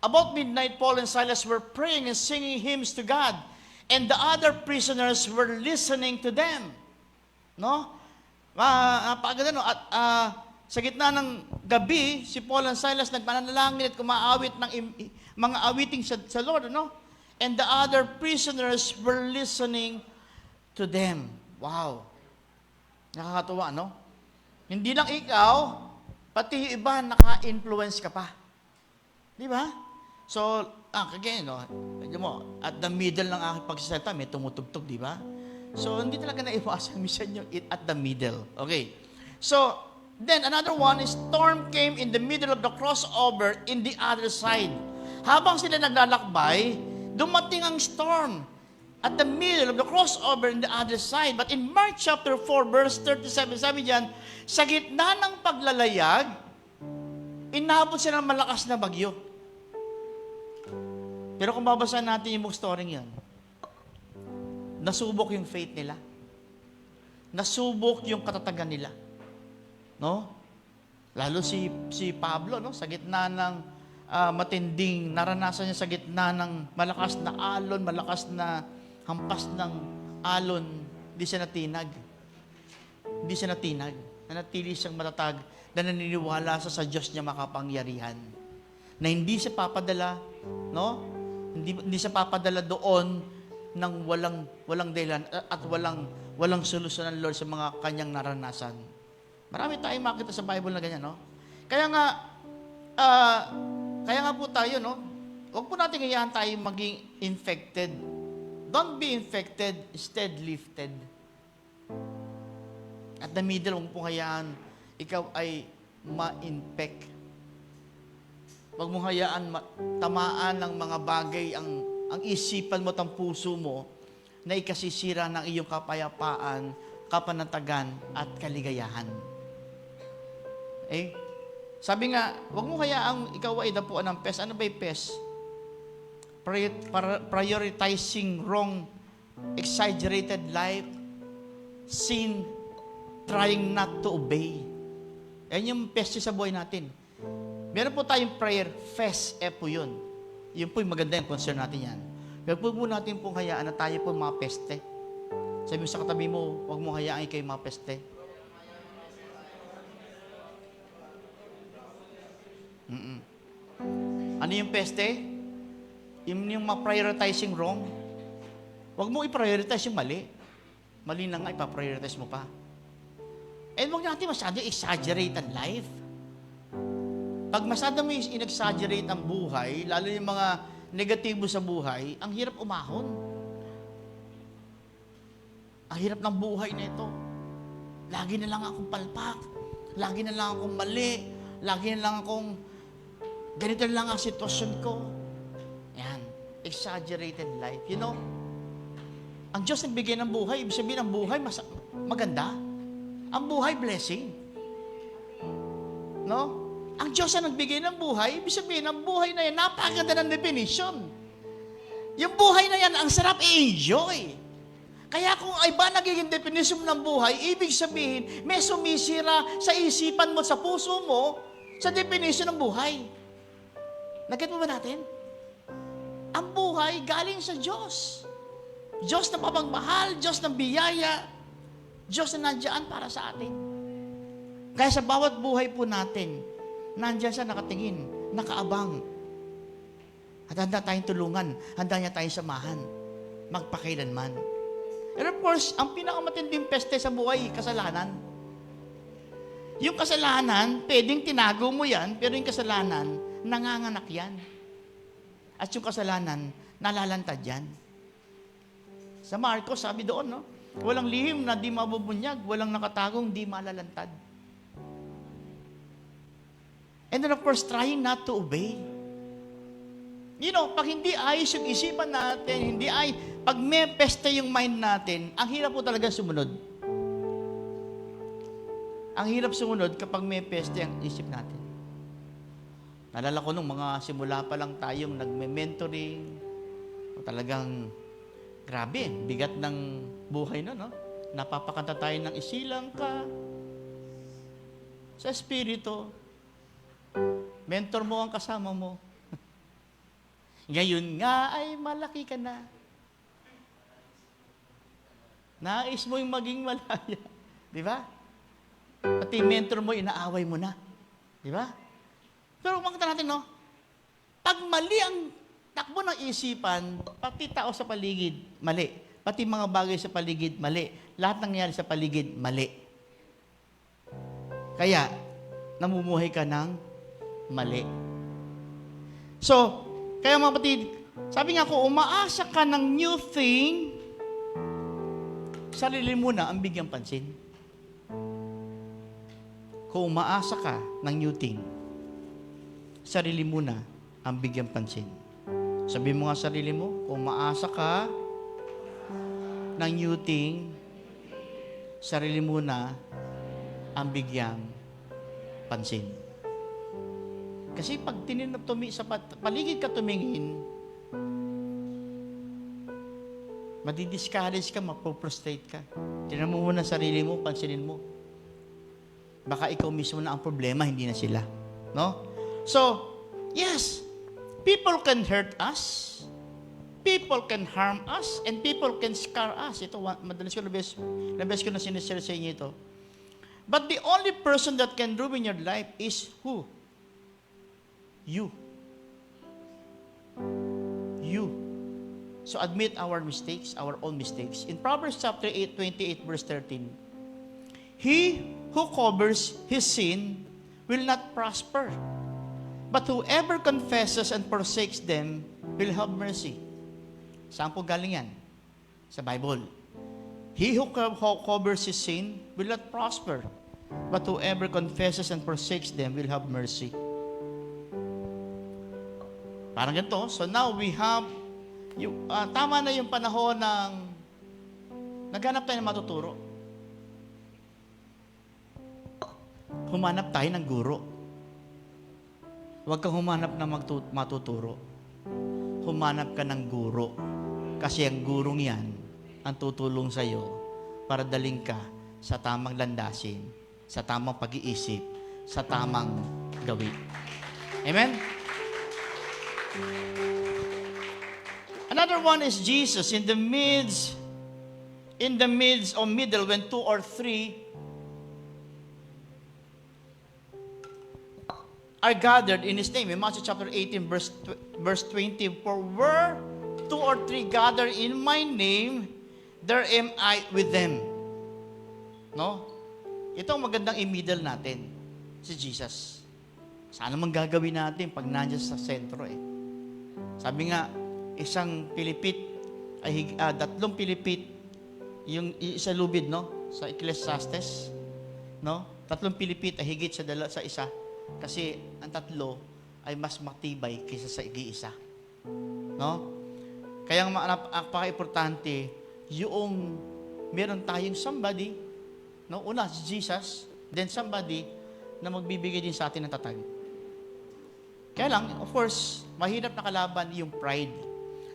about midnight, Paul and Silas were praying and singing hymns to God, and the other prisoners were listening to them. No? Paganda, no? At sa gitna ng gabi, si Paul and Silas nagmananalangin at kumaawit ng mga awiting sa Lord, no? And the other prisoners were listening to them. Wow. Nakakatuwa, no? Hindi lang ikaw, pati yung iba naka-influence ka pa. Di ba? So, again, no, at the middle ng aking pagsasalita, may tumutugtog, di ba? So, hindi talaga naiwasan minsan yung at the middle. Okay. So, then another one is storm came in the middle of the crossover in the other side. Habang sila naglalakbay, dumating ang storm at the middle of the crossover in the other side. But in Mark chapter 4, verse 37, sabi diyan, sa gitna ng paglalayag, inabot sila ng malakas na bagyo. Pero kung babasahin natin yung story yan, nasubok yung faith nila. Nasubok yung katatagan nila. No? Lalo si Pablo, no? Sa gitna ng matinding, naranasan niya sa gitna ng malakas na alon, malakas na hampas ng alon, di siya natinag. hindi siya natinag. Nanatili siyang matatag na naniniwala sa Diyos niya makapangyarihan. Na hindi siya papadala, no? Hindi siya papadala doon ng walang dahilan at walang solusyon ng Lord sa mga kanyang naranasan. Marami tayong makita sa Bible na ganyan, no? Kaya nga po tayo, no? Huwag po natin hayaan tayo maging infected. Don't be infected, instead lifted. At the middle, huwag po hayaan ikaw ay ma-infect. Huwag mo hayaan tamaan ng mga bagay ang isipan mo at ang puso mo na ikasisira ng iyong kapayapaan, kapanatagan at kaligayahan. Sabi nga, huwag mo hayaang ikaw ay dapuan ng pest. Ano ba yung pest? Prioritizing wrong, exaggerated life, sin, trying not to obey. Yan yung pest sa buhay natin. Meron po tayong prayer, fest, po yun. Yun po yung maganda yung concern natin yan. Pero po natin pong hayaan na tayo po mga peste. Sabi mo sa katabi mo, huwag mo hayaan kayo mga peste. Ano yung peste? Yung ma-prioritizing wrong. Huwag mo i-prioritize yung mali. Mali na nga, ipa-prioritize mo pa. And huwag natin masyado exaggerate ang life. Pag masyado mo in-exaggerate ang buhay, lalo yung mga negatibo sa buhay, ang hirap umahon. Ang hirap ng buhay na ito. Lagi na lang akong palpak. Lagi na lang akong mali. Lagi na lang akong ganito lang ang sitwasyon ko. Yan. Exaggerated life. You know, ang Diyos nagbigay ng buhay. Ibig sabihin, ang buhay maganda. Ang buhay, blessing. No? Ang Diyos ang nagbigay ng buhay. Ibig sabihin, ang buhay na yan, napakaganda ng definition. Yung buhay na yan, ang sarap i-enjoy. Kaya kung iba nagiging definition ng buhay, ibig sabihin, may sumisira sa isipan mo, sa puso mo, sa definition ng buhay. Nagget mo ba natin? Ang buhay galing sa Diyos. Diyos na mapagmahal, Diyos ng biyaya, Diyos na nandiyan para sa atin. Kaya sa bawat buhay po natin, nandiyan siya nakatingin, nakaabang. At handa tayong tulungan, handa niya tayong samahan, magpakailanman. And of course, ang pinakamatinding peste sa buhay, kasalanan. Yung kasalanan, pwedeng tinago mo yan, pero yung kasalanan, nanganganak yan. At yung kasalanan, nalalantad yan. Sa Marcos, sabi doon, no? Walang lihim na di mabubunyag, walang nakatagong di malalantad. And then of course, trying not to obey. You know, pag hindi ayos yung isipan natin, pag may peste yung mind natin, ang hirap po talaga sumunod. Ang hirap sumunod kapag may peste ang isip natin. Nalala ko nung mga simula pa lang tayong nagme-mentoring, talagang grabe, bigat ng buhay no? Napapakanta tayo ng isilang ka sa espiritu. Mentor mo ang kasama mo. Ngayon nga ay malaki ka na. Nais mo yung maging malaya. Di ba? Pati mentor mo, inaaway mo na. Di ba? Pero makita natin, no? Pag mali ang takbo ng isipan, pati tao sa paligid, mali. Pati mga bagay sa paligid, mali. Lahat nangyayari sa paligid, mali. Kaya, namumuhay ka ng mali. So, kaya mga kapatid, sabi nga ko, umaasa ka ng new thing, sarili mo na ang bigyang pansin. Kung umaasa ka ng new thing, sarili mo na ang bigyang pansin. Sabi mo nga sarili mo, kung umaasa ka ng new thing, sarili mo na ang bigyang pansin. Kasi pag sa paligid ka tumingin, madidiscourage ka, mapoprostrate ka. Tingnan mo muna sarili mo, pansinin mo. Baka ikaw mismo na ang problema, hindi na sila. No? So, yes, people can hurt us, people can harm us, and people can scar us. Ito, madalas ko, labes ko na sinishare sa inyo ito. But the only person that can ruin your life is who? You. You. So admit our mistakes, our own mistakes. In Proverbs chapter 8, 28, verse 13, he who covers his sin will not prosper, but whoever confesses and forsakes them will have mercy. Saan po galing yan? Sa Bible. He who covers his sin will not prosper, but whoever confesses and forsakes them will have mercy. Parang ganito. So now we have, tama na yung panahon ng naghanap tayo ng matuturo. Humanap tayo ng guro. Huwag kang humanap ng matuturo. Humanap ka ng guro. Kasi ang gurong yan ang tutulong sa'yo para daling ka sa tamang landasin, sa tamang pag-iisip, sa tamang gawin. Amen? Another one is Jesus in the midst or middle when 2 or 3 are gathered in His name. In Matthew chapter 18, verse 20, for where 2 or 3 gather in my name, there am I with them. No? Ito ang magandang i-middle natin, si Jesus. Saan naman gagawin natin pag nandiyan sa sentro eh? Sabi nga, isang pilipit, tatlong pilipit, yung isa lubid, no? Sa Ecclesiastes, no? Tatlong pilipit ay higit sa isa. Kasi ang tatlo ay mas matibay kaysa sa iisa. No? Kaya ang napaka-importante, yung meron tayong somebody, no? Una, si Jesus, then somebody na magbibigay din sa atin ng tatag. Kaya lang, of course, mahirap na kalaban yung pride.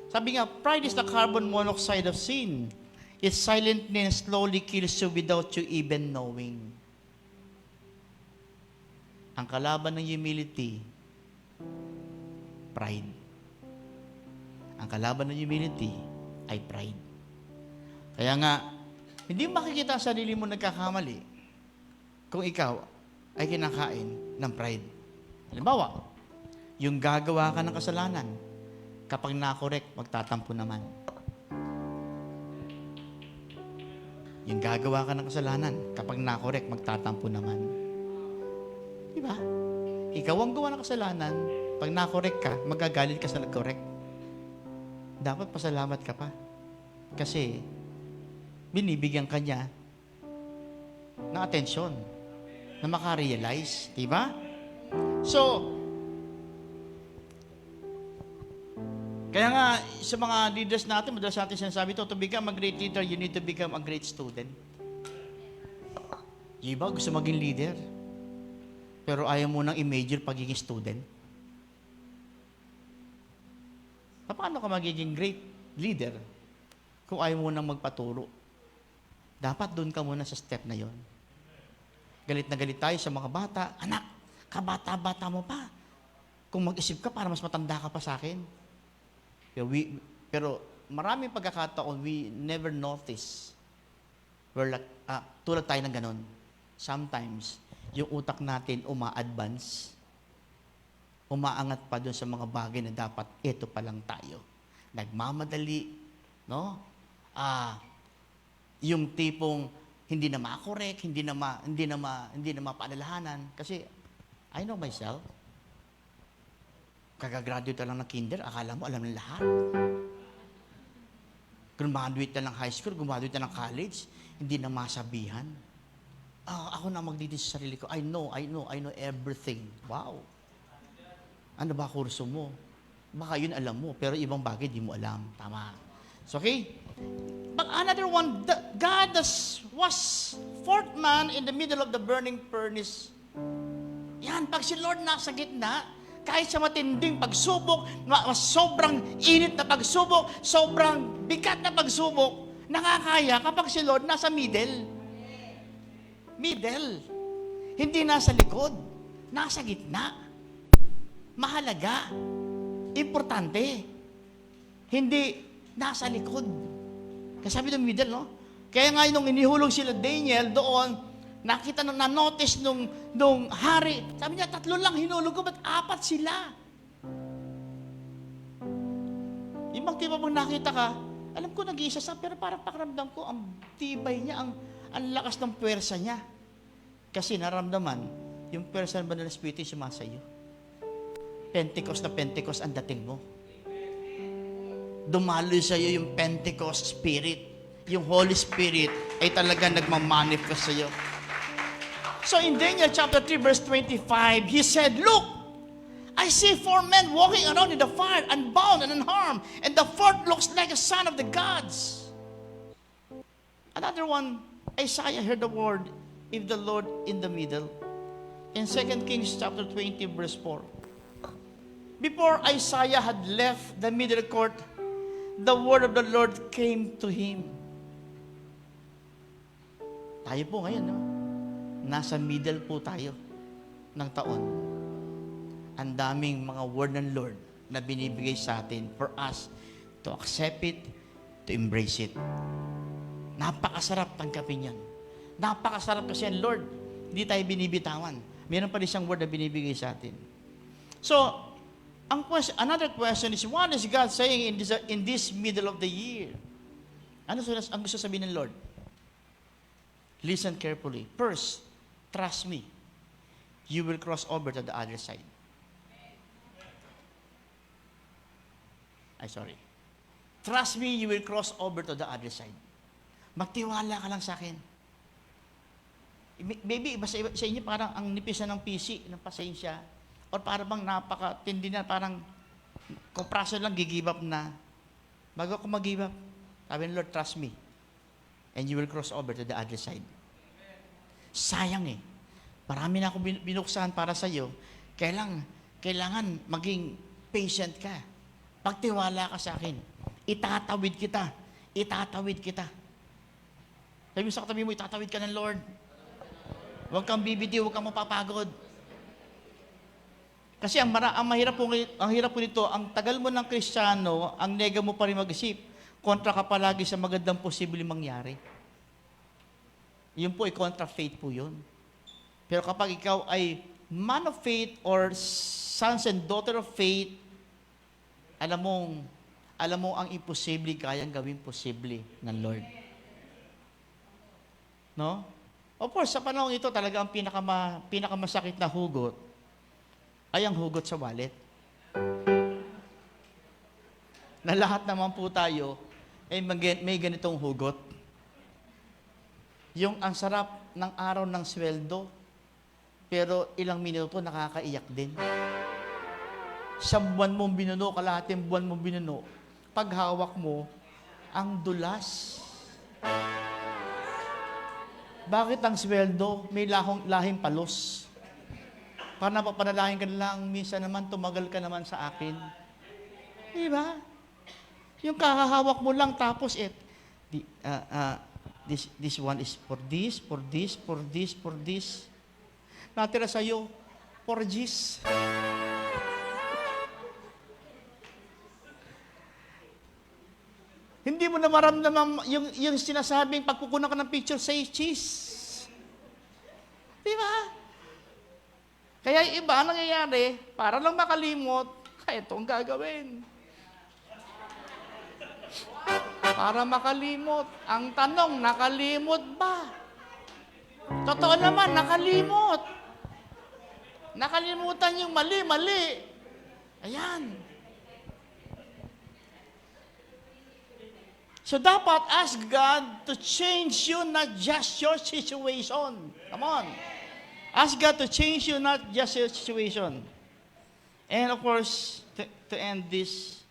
Sabi nga, pride is the carbon monoxide of sin. It silently and slowly kills you without you even knowing. Ang kalaban ng humility, pride. Ang kalaban ng humility ay pride. Kaya nga, hindi makikita ang sarili mo nagkakamali kung ikaw ay kinakain ng pride. Halimbawa, yung gagawa ka ng kasalanan, kapag na-correct, magtatampo naman. Yung gagawa ka ng kasalanan, kapag na-correct, magtatampo naman. Diba? Ikaw ang gawa ng kasalanan, pag na-correct ka, magagalit ka sa nag-correct. Dapat pasalamat ka pa. Kasi, binibigyan ka niya ng atensyon na makarealize. Diba? So, kaya nga, sa mga leaders natin, madalas natin sinasabi ito, to become a great leader, you need to become a great student. Yung iba, gusto maging leader. Pero ayaw mo nang i-major pagiging student. Paano ka magiging great leader kung ayaw mo nang magpaturo? Dapat doon ka muna sa step na yon. Galit na galit tayo sa mga bata. Anak, kabata-bata mo pa. Kung mag-isip ka, para mas matanda ka pa sa akin. Pero maraming pagkakataon, we never notice. Tulad tayo ng ganon. Sometimes, yung utak natin uma-advance, umaangat pa doon sa mga bagay na dapat ito pa lang tayo. Nagmamadali, no? Yung tipong hindi na ma-correct, hindi na mapaalalahanan. Kasi, I know myself. Kagagraduate lang ng kinder, akala mo alam ng lahat. Graduate na ng high school, graduate na ng college, hindi na masabihan. Ako na magdidin sa sarili ko. I know everything. Wow. Ano ba kurso mo? Baka yun alam mo, pero ibang bagay di mo alam. Tama. So, okay? But another one, God was fourth man in the middle of the burning furnace. Yan, pag si Lord nasa gitna, kahit sa matinding pagsubok, sobrang init na pagsubok, sobrang bigat na pagsubok, nakakaya kapag si Lord nasa middle. Middle. Hindi nasa likod. Nasa gitna. Mahalaga. Importante. Hindi nasa likod. Kasi sabi ng middle, no? Kaya nga nung inihulog sila Daniel doon, Nakita nung na-notice nung hari. Sabi niya, 3 lang hinulog ko, ba't 4 sila? Yung bang tipo mong nakita ka, alam ko nag-iisa sa, pero parang pakiramdam ko, ang tibay niya, ang lakas ng puwersa niya. Kasi naramdaman, yung puwersa ng Banal na Espiritu sumasayo. Pentecost na Pentecost ang dating mo. Dumaloy sa iyo yung Pentecost Spirit. Yung Holy Spirit ay talaga nagmamanifest sa iyo. So in Daniel chapter 3 verse 25, he said, "Look, I see 4 men walking around in the fire, unbound and unharmed, and the fourth looks like a son of the gods." Another one, Isaiah heard the word, "If the Lord in the middle." In 2 Kings chapter 20 verse 4. Before Isaiah had left the middle court, the word of the Lord came to him. Tayo po ngayon, no? Nasa middle po tayo ng taon. Ang daming mga word ng Lord na binibigay sa atin for us to accept it, to embrace it. Napakasarap tanggapin yan. Napakasarap kasi yan, Lord. Hindi tayo binibitawan. Meron pa rin siyang word na binibigay sa atin. So, another question is, what is God saying in this middle of the year? Ano ang gusto sabihin ng Lord? Listen carefully. First, trust me. You will cross over to the other side. Trust me, you will cross over to the other side. Magtiwala ka lang sa akin. Maybe iba sa inyo parang ang nipis na ng PC, ng pasensya, or parang bang napakatindi na, parang kompraso lang, gi-give up na. Bago ako mag-give up, sabi ng Lord, trust me. And you will cross over to the other side. Sayang eh. Marami na akong binuksan para sa iyo. Kailangan maging patient ka. Pagtiwala ka sa akin. Itatawid kita. Sabi mo sa katabi mo, itatawid ka ng Lord. Huwag kang bibitiw, huwag kang mapapagod. Kasi ang hirap po nito, ang tagal mo ng Kristiyano, ang nega mo pa rin mag-isip, kontra ka palagi sa magandang posibleng mangyari. Yun po ay contra faith po yun. Pero kapag ikaw ay man of faith or sons and daughter of faith, alam mo ang imposible kayang gawing posible ng Lord. No? Of course, sa panahon ito, talaga ang pinakamasakit na hugot ay ang hugot sa wallet. Na lahat naman po tayo ay may ganitong hugot. Yung ang sarap ng araw ng sweldo, pero ilang minuto nakakaiyak din. Sa buwan mong binuno, kalahating buwan mong binuno, paghawak mo, ang dulas. Bakit ang sweldo may lahing palos? Para napapanalangin ka lang, minsan naman tumagal ka naman sa akin. Diba? Yung kakahawak mo lang, tapos this one is for this. Natira sa'yo, 4 Gs. Hindi mo na maramdaman yung sinasabing pagkukunan ka ng picture, say cheese. Di ba? Kaya yung iba, nangyayari, para lang makalimot, ito ang gagawin. Para makalimot. Ang tanong, nakalimot ba? Totoo naman, nakalimot. Nakalimutan yung mali. Ayan. So dapat ask God to change you, not just your situation. Come on. Ask God to change you, not just your situation. And of course, to end this,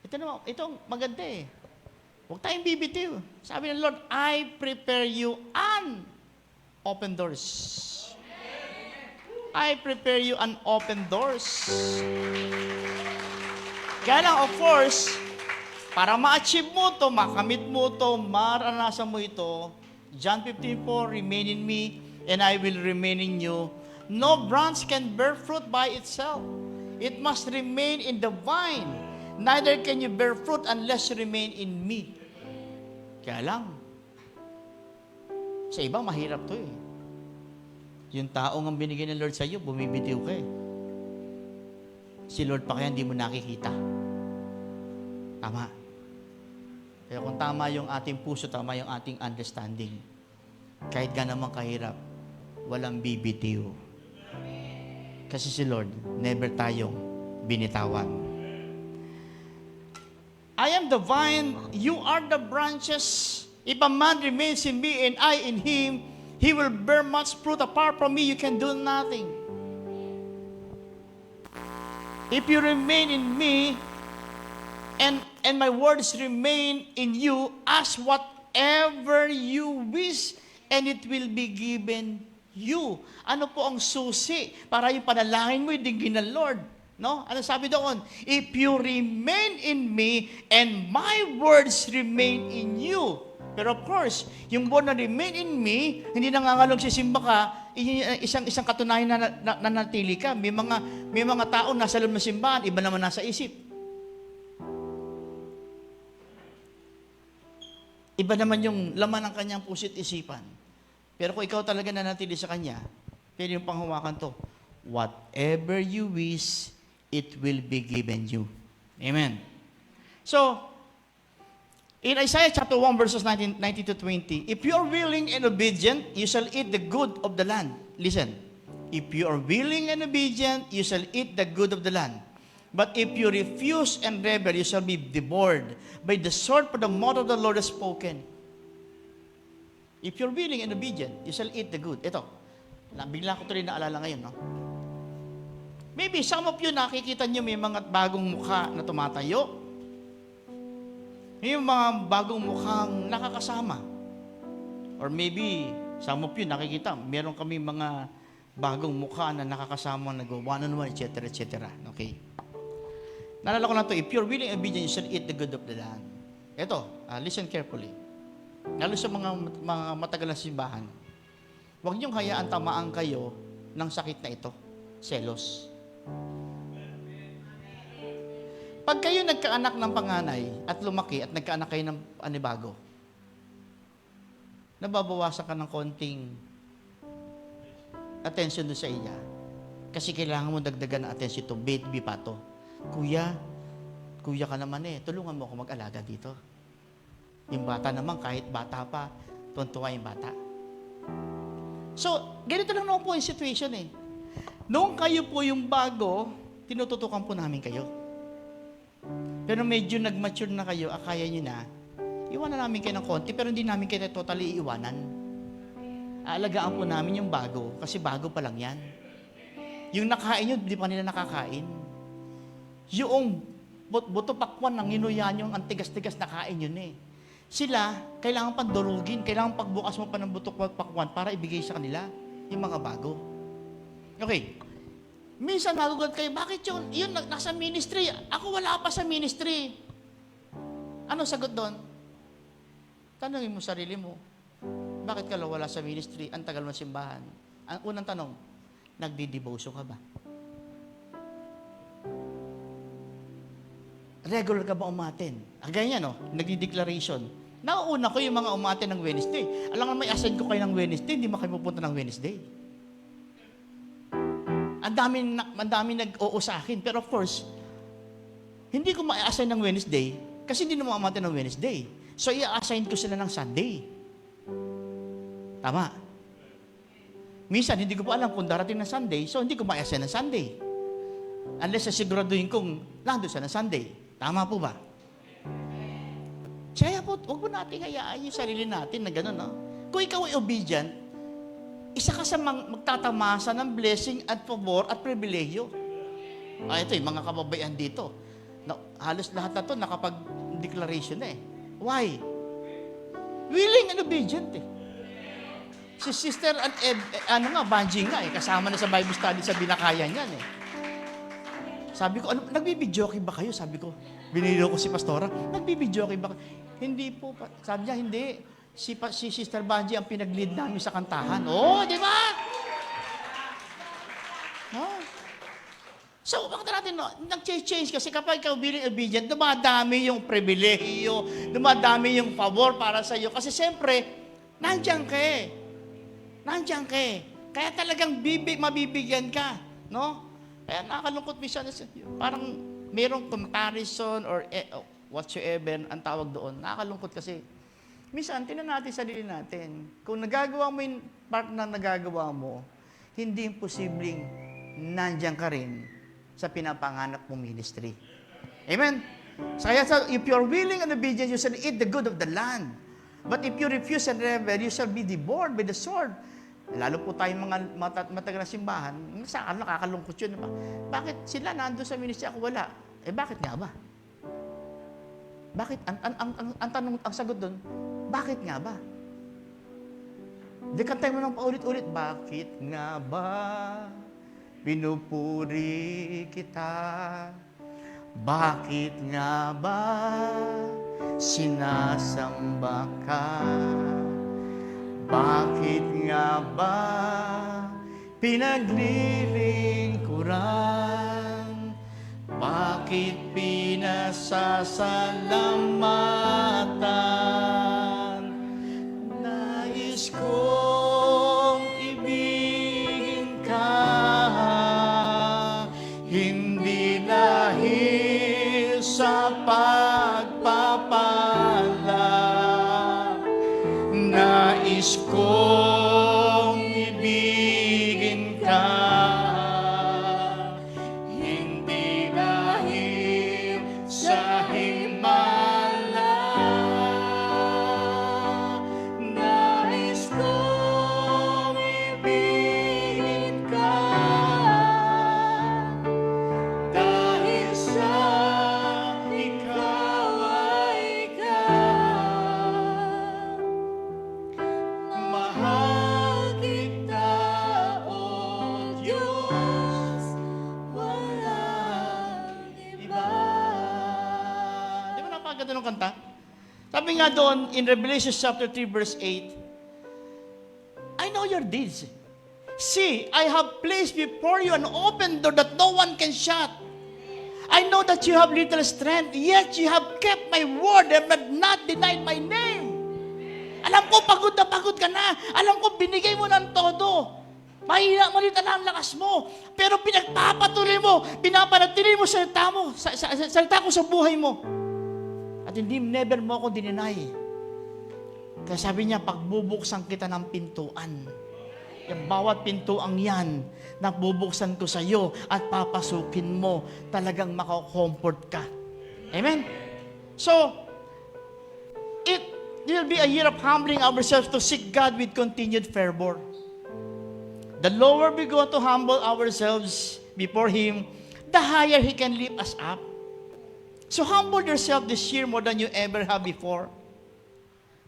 ito maganda eh. Huwag tayong bibitiw. Sabi ng Lord, I prepare you an open doors. I prepare you an open doors. Kaya lang, of course, para ma-achieve mo to, makamit mo to, maranasan mo ito, John 15:4, remain in me, and I will remain in you. No branch can bear fruit by itself. It must remain in the vine. Neither can you bear fruit unless you remain in me. Kaya lang, sa iba mahirap to eh. Yung taong ang binigay ng Lord sa iyo, bumibitiw ka eh. Si Lord pa kaya hindi mo nakikita. Tama. Kaya kung tama yung ating puso, tama yung ating understanding, kahit naman kahirap, walang bibitiw. Kasi si Lord, never tayong binitawan. I am the vine, you are the branches. If a man remains in me and I in him, he will bear much fruit. Apart from me, you can do nothing. If you remain in me, and my words remain in you, ask whatever you wish, and it will be given you. Ano po ang susi para yung panalangin mo dinggin ng Lord? No? Ano sabi doon? If you remain in me and my words remain in you. Pero of course, yung word na remain in me, hindi nangangalog sisimba ka, isang katunayan na nanatili ka. May mga tao nasa loob ng simbahan, iba naman nasa isip. Iba naman yung laman ng kanyang puso't isipan. Pero kung ikaw talaga nanatili sa kanya, pwede yung panghawakan to. Whatever you wish, it will be given you. Amen. So, in Isaiah chapter 1, verses 19 to 20, if you are willing and obedient, you shall eat the good of the land. Listen. If you are willing and obedient, you shall eat the good of the land. But if you refuse and rebel, you shall be devoured by the sword, for the mouth of the Lord has spoken. If you're willing and obedient, you shall eat the good. Ito, bigla ko ito rin naalala ngayon, no? Maybe some of you nakikita nyo may mga bagong mukha na tumatayo. May mga bagong mukhang nakakasama. Or maybe some of you nakikita, meron kami mga bagong mukha na nakakasama, nag-one-on-one, etc., etc. Okay? Naalala ko lang ito, if you're willing and obedient, you shall eat the good of the land. Ito, listen carefully. Lalo sa mga matagal na simbahan, huwag niyong hayaan tamaan kayo ng sakit na ito, selos. Pag kayo nagkaanak ng panganay at lumaki at nagkaanak kayo ng anibago, nababawasan ka ng konting attention doon sa iya. Kasi kailangan mo dagdagan ng attention to baby pa to. Kuya ka naman tulungan mo ako mag-alaga dito. Yung bata naman, kahit bata pa, tuntua yung bata. So, ganito lang naman po yung situation Noong kayo po yung bago, tinututukan po namin kayo. Pero medyo nag-mature na kayo, kaya nyo na, iwanan namin kayo ng konti, pero hindi namin kayo totally iiwanan. Aalagaan po namin yung bago, kasi bago pa lang yan. Yung nakain nyo, hindi pa nila nakakain. Yung buto pakwan ng inuyan, yung antigas-tigas na kain yun Sila, kailangan pang durugin, kailangan pagbukas mo pa ng buto pakwan para ibigay sa kanila yung mga bago. Okay. Minsan magugulat kayo, bakit yun nasa ministry? Ako wala pa sa ministry. Ano sagot doon? Tanungin mo sarili mo, bakit ka wala sa ministry? Ang tagal mo simbahan. Ang unang tanong, nagdi-devotion ka ba? Regular ka ba umaten? Ganyan, nagdi-declaration. Nauuna ko yung mga umaten ng Wednesday. Alam nga may assign ko kayo ng Wednesday, hindi makayo pupunta ng Wednesday. Ang dami nag-oo sa akin. Pero of course, hindi ko ma-assign ng Wednesday kasi hindi naman umaten ng Wednesday. So, i-assign ko sila ng Sunday. Tama. Minsan, hindi ko pa alam kung darating na Sunday, so hindi ko ma-assign ng Sunday. Unless siguraduhin kong nandun siya ng Sunday. Tama po ba? Kaya po, huwag mo natin hayaan yung sarili natin na gano'n, Kung ikaw ay obedient, isa ka sa magtatamasa ng blessing at favor at pribilehiyo. Ito yung mga kababayan dito. Halos lahat na ito nakapag-declaration Why? Willing and obedient Si Sister Banji nga kasama na sa Bible study sa binakayan niyan Sabi ko, nagbibidyoke ba kayo? Sabi ko, binilo ko si Pastora, nagbibidyoke ba kayo? Hindi po. Sabi niya, hindi. Si Sister Banji ang pinag-lead namin sa kantahan. Di ba? So, bakit natin, nag-change kasi kapag ikaw bilang obedient, dumadami yung pribilehiyo, dumadami yung favor para sa iyo. Kasi siyempre, nandiyan ka Kaya talagang mabibigyan ka, no? Kaya nakakalungkot minsan, parang mayroong comparison or whatsoever ang tawag doon. Nakakalungkot kasi. Minsan, tinan natin sarili natin. Kung nagagawa mo yung part na nagagawa mo, hindi imposibleng nandiyan ka rin sa pinapanganap mong ministry. Amen? So, kaya if you're willing and obedient, you shall eat the good of the land. But if you refuse and rebel, you shall be devoured by the sword. Lalo po tayong mga matagal na simbahan, saan nakakalungkot yun. Bakit sila nandun sa ministry, ako wala? Bakit nga ba? Bakit? Ang tanong, ang sagot doon, bakit nga ba? Di kantay mo ng paulit-ulit, bakit nga ba pinupuri kita? Bakit nga ba sinasamba ka? Bakit nga ba pinaglilingkuran? Bakit pinasasalamatan? Nais kong ibigin ka, hindi dahil sa pagpapala. Nais kong ibigin ka, hindi dahil sa himala. Nais kong ibigin ka, dahil sa ikaw ay mahal kita, O Diyos, walang iba. Di ba napakaganda ng kanta? Sabi nga doon, in Revelation chapter 3, verse 8, I know your deeds. See, I have placed before you an open door that no one can shut. I know that you have little strength, yet you have kept my word and have not denied my name. Alam ko, pagod na pagod ka na. Alam ko, binigay mo ng todo. Mahina, malita na ang lakas mo. Pero pinagpapatuloy mo, pinapanatili mo sa salita ko sa buhay mo. At hindi, never mo ako dininay. Kaya sabi niya, pagbubuksan kita ng pintuan. Yung bawat pintuang yan, nabubuksan ko sa iyo at papasukin mo, talagang makakomfort ka. Amen? So, it will be a year of humbling ourselves to seek God with continued fervor. The lower we go to humble ourselves before Him, the higher He can lift us up. So humble yourself this year more than you ever have before.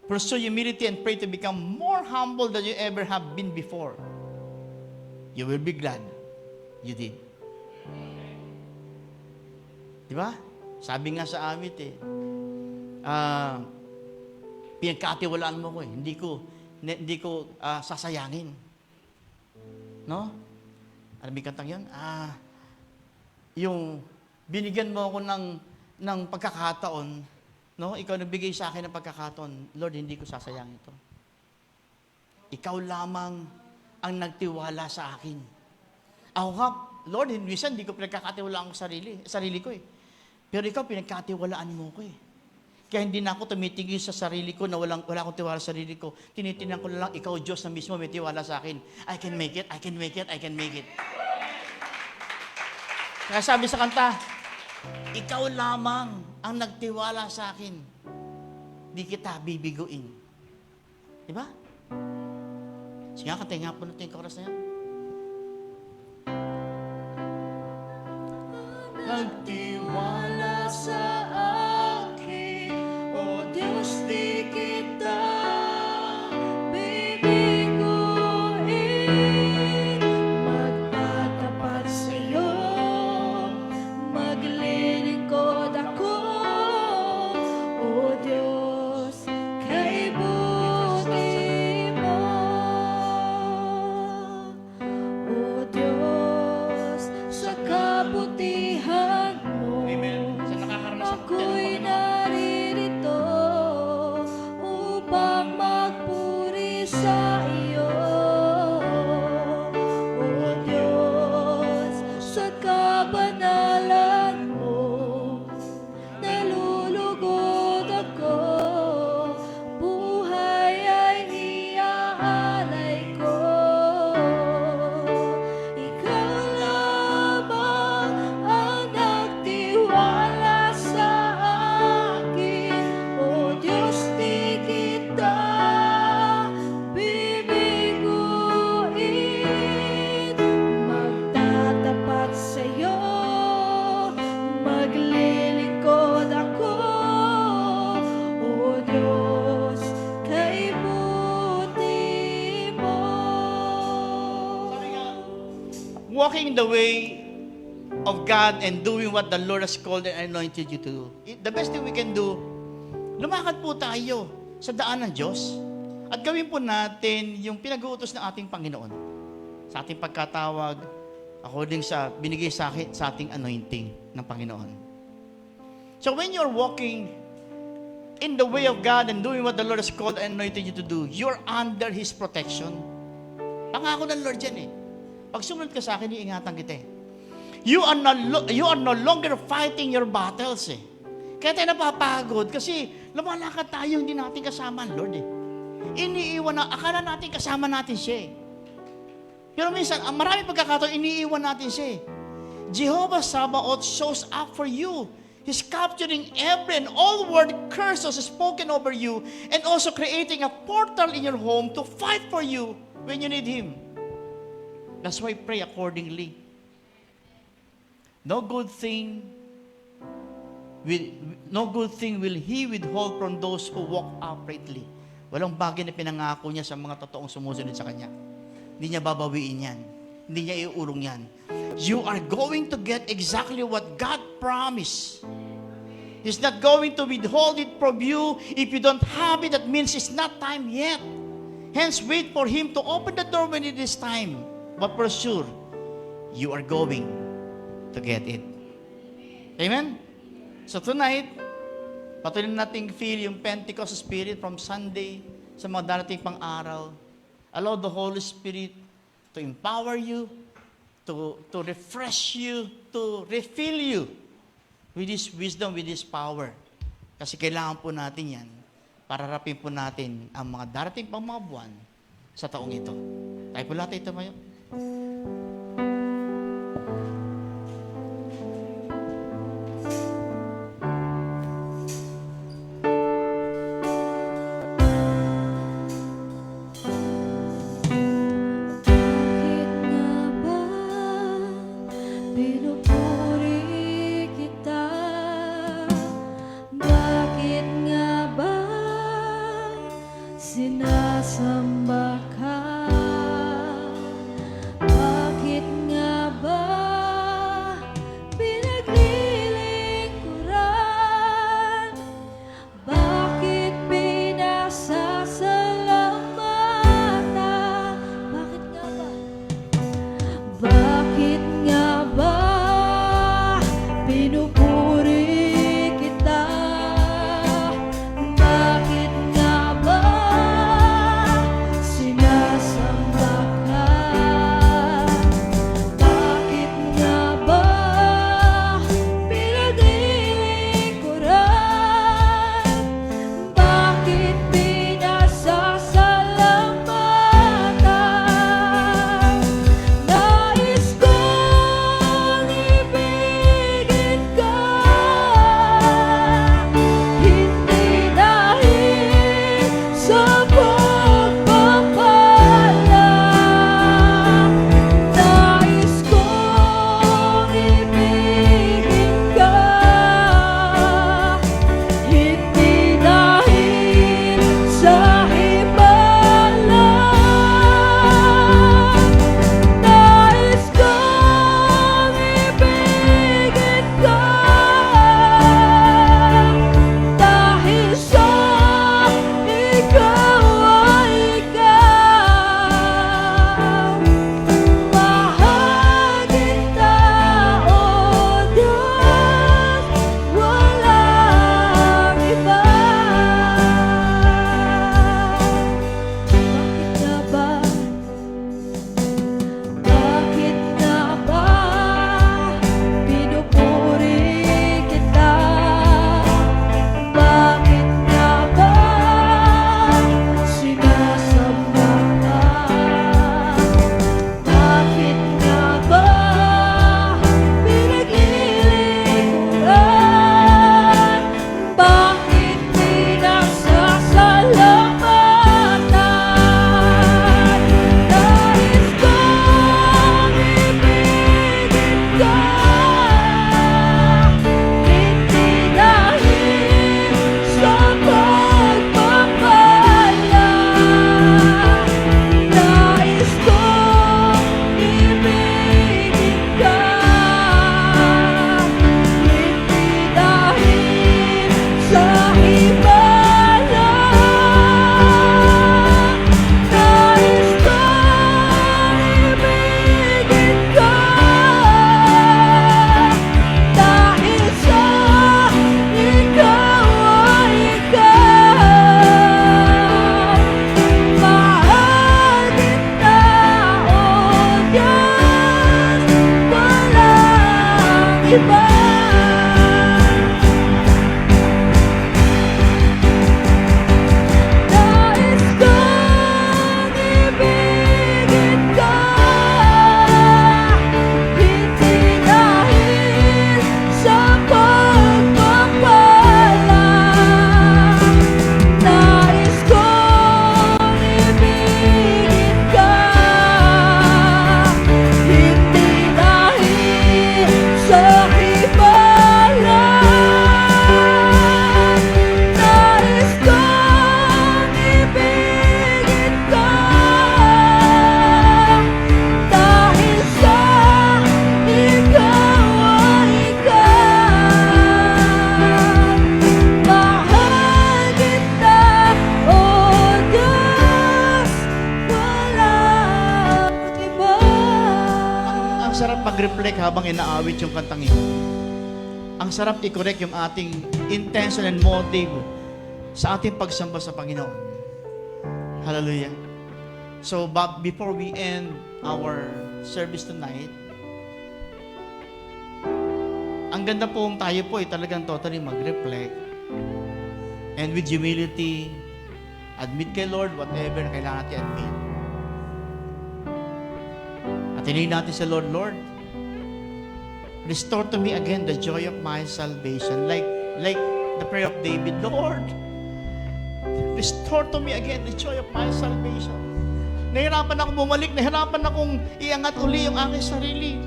Pursue humility and pray to become more humble than you ever have been before. You will be glad you did. Diba? Sabi nga sa awit pinagkatiwalaan mo ko hindi ko sasayangin. No? Alam mo yung kantang yun? Yung binigyan mo ako ng pagkakataon, no? Ikaw nagbigay sa akin ng pagkakataon, Lord, hindi ko sasayangin ito. Ikaw lamang ang nagtiwala sa akin. Ako nga, Lord, minsan hindi ko pinagkakatiwalaan ko sarili ko eh. Pero ikaw, pinagkatiwalaan mo ko eh. Kaya hindi na ako tumitingin sa sarili ko na wala akong tiwala sa sarili ko. Tinitingnan ko na lang, ikaw Diyos na mismo may tiwala sa akin. I can make it, I can make it, I can make it. Kaya sabi sa kanta, ikaw lamang ang nagtiwala sa akin. Di kita bibiguin. Diba? Sige nga, kantay nga po natin yung chorus na yan. Nagtiwala sa akin, O Diyos, di kita bibiguin. Magtatapat sa'yo, maglilingkod ako, O Diyos, kay buti mo. O Diyos, sa kabutihan mo. Amen. Sa nakakaranasan walking in the way of God and doing what the Lord has called and anointed you to do, the best thing we can do, lumakad po tayo sa daan ng Diyos at gawin po natin yung pinag-uutos ng ating Panginoon sa ating pagkatawag according sa binigay sa ating anointing ng Panginoon. So when you're walking in the way of God and doing what the Lord has called and anointed you to do, you're under His protection. Pangako ng Lord yan eh. Pag sumunod ka sa akin, iingatan kita eh. You are no longer fighting your battles eh. Kaya tayo napapagod kasi lumalakad tayo, hindi natin kasama ang Lord eh. Iniiwan na, akala natin kasama natin siya eh. Pero minsan, ang maraming pagkakataon, iniiwan natin siya eh. Jehovah Sabaoth shows up for you. He's capturing every and all word curses spoken over you and also creating a portal in your home to fight for you when you need Him. That's why pray accordingly. No good thing will He withhold from those who walk uprightly. Walang bagay na pinangako niya sa mga totoong sumusunod sa Kanya. Hindi niya babawiin yan. Hindi niya iurong yan. You are going to get exactly what God promised. He's not going to withhold it from you. If you don't have it, that means it's not time yet. Hence, wait for Him to open the door when it is time. But for sure, you are going to get it. Amen? So tonight, patuloy nating feel yung Pentecost Spirit from Sunday sa mga darating pang araw. Allow the Holy Spirit to empower you, to refresh you, to refill you with His wisdom, with His power. Kasi kailangan po natin yan para harapin po natin ang mga darating pang mga buwan sa taong ito. Tayo po lahat ito mayo. Sinasamba ka? Bakit nga ba pinaglilingkuran? Bakit pinasasalamatan? Bakit nga ba? Bakit nga ba pinupuri kita? Bakit nga ba mag-reflect habang inaawit yung kantang yun. Ang sarap i-correct yung ating intention and motive sa ating pagsamba sa Panginoon. Hallelujah. So, but before we end our service tonight, ang ganda pong tayo po ay talagang totally mag-reflect and with humility, admit kay Lord whatever na kailangan natin admit. At hinihingin natin sa Lord, Lord, restore to me again the joy of my salvation. Like the prayer of David, Lord, restore to me again the joy of my salvation. Nahirapan akong bumalik, nahirapan akong iangat uli yung aking sarili.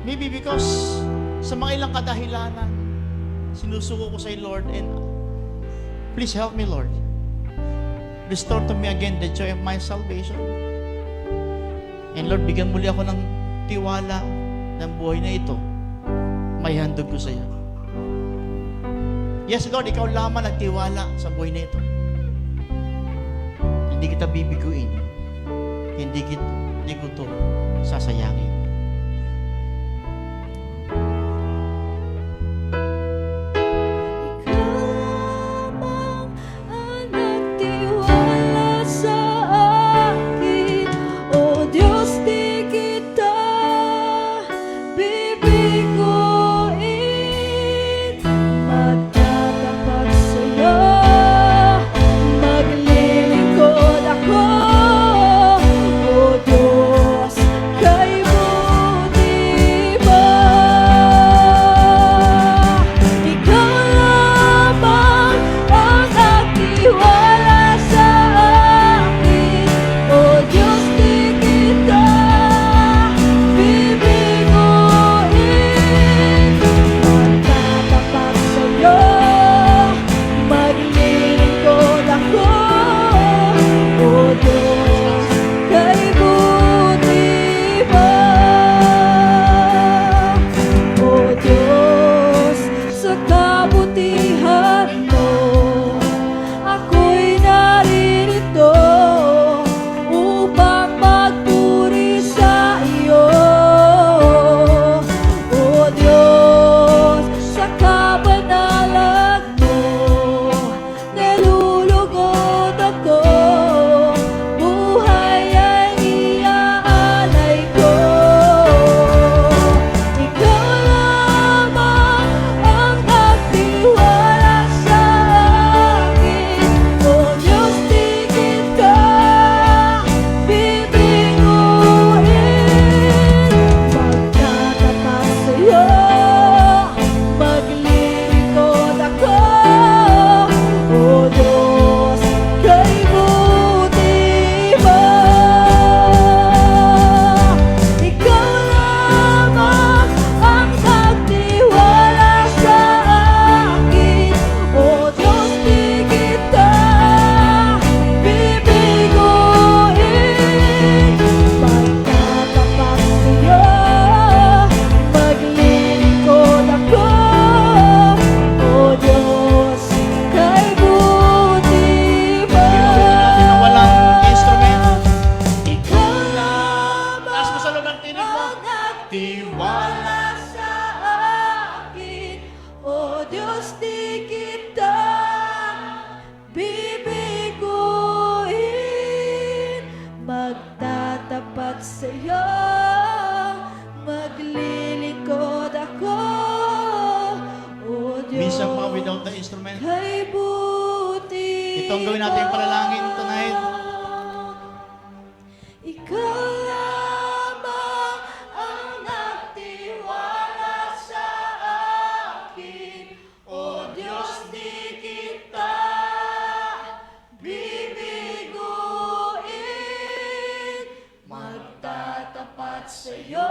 Maybe because sa mga ilang kadahilanan, sinusuko ko sa Lord, and please help me, Lord. Restore to me again the joy of my salvation. And Lord, bigyan muli ako ng tiwala ng buhay na ito. May handog ko sa iyo. Yes, Lord, ikaw lamang nagtiwala sa buhay na ito. Hindi kita bibiguin. Hindi ko ito sasayangin. Minsan pa without the instrument. Ito ang gawin natin yung panalangin tonight. Ikaw lamang ang nagtiwala sa akin, O Diyos, di kita bibiguin. Magtatapat sa iyo,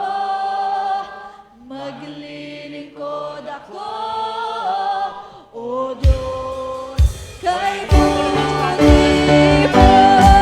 maglilingkod ako, O Diyos, kay buti mo.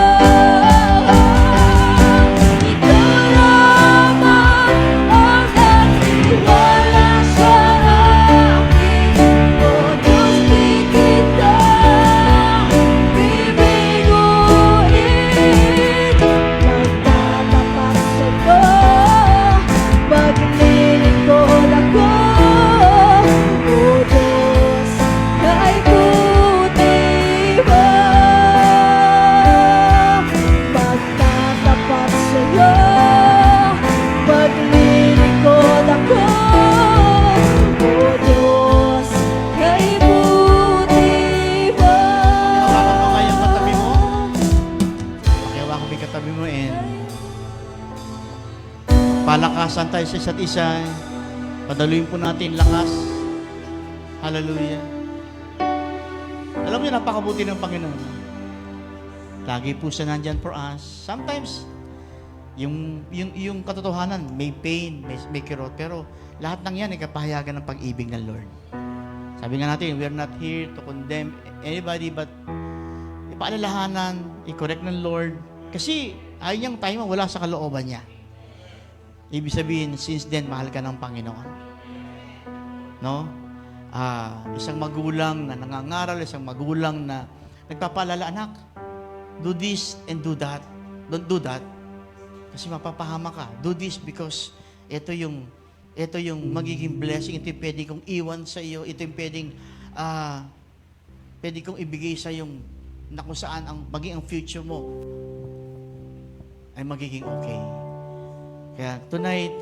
Palakasan tayo sa isa't isa. Padaluin po natin lakas. Hallelujah. Alam niyo, napakabuti ng Panginoon. Lagi po siya nandyan for us. Sometimes, yung katotohanan, may pain, may kirot, pero lahat ng yan ay kapahayagan ng pag-ibig ng Lord. Sabi nga natin, we are not here to condemn anybody, but ipaalalahanan, i-correct ng Lord. Kasi ayaw niyang tayo mawala sa kalooban niya. Ibig sabihin, since then, mahal ka ng Panginoon. No? Isang magulang na nangangaral, isang magulang na nagpapaalala, anak, do this and do that. Don't do that. Kasi mapapahama ka. Do this because ito yung magiging blessing. Ito yung pwede kong iwan sa iyo. Ito yung pwede kong ibigay sa yung na kung saan maging ang future mo ay magiging okay. Kaya tonight,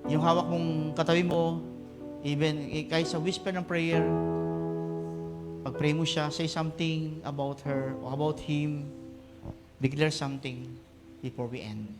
yung hawak mong katabi mo, even kahit sa whisper ng prayer, pag-pray mo siya, say something about her or about him, declare something before we end.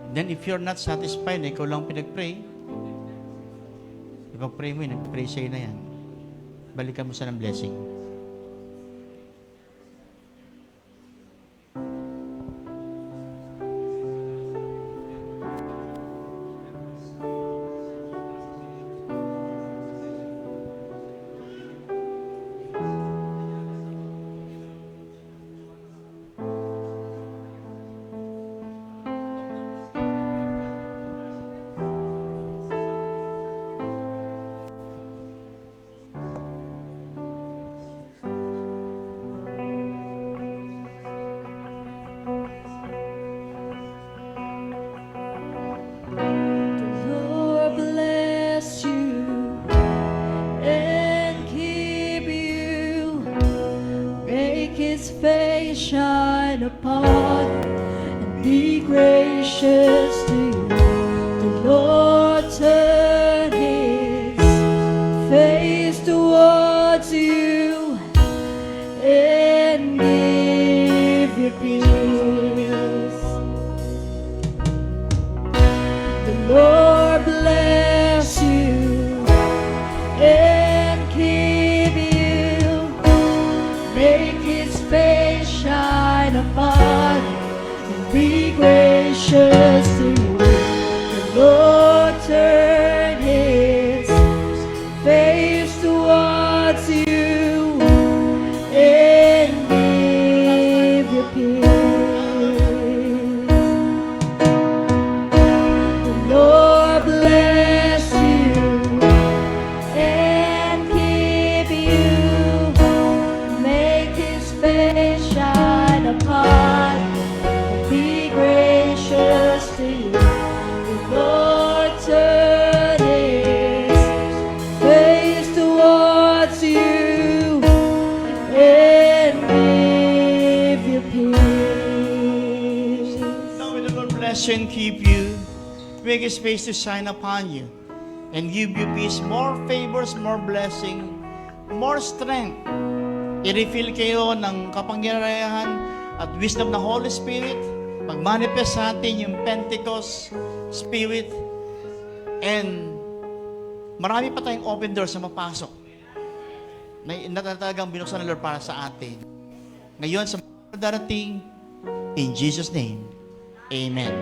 Then if you're not satisfied, ikaw lang pinag-pray, ipag-pray mo yun, nag-pray sa'yo na yan. Balikan mo sa ng blessing. Lord bless you and keep you. Make His face shine upon you and be gracious to you. The Lord turn His face towards you and give you peace. The Lord bless you and keep you. Make His face shine upon you and be gracious to you. The Lord turn His face towards you and give you peace. The Lord bless you and keep you. Make His face shine upon you and be gracious to you. The Lord turn His face towards you and give you peace. Now may the Lord bless you and keep you. Make His face to shine upon you and give you peace, more favors, more blessing, more strength. I-refill kayo ng kapangyarihan at wisdom ng Holy Spirit. Mag-manifest sa atin yung Pentecost Spirit. And marami pa tayong open doors na mapasok na talagang binuksan ng Lord para sa atin. Ngayon, sa mga darating, in Jesus' name, Amen.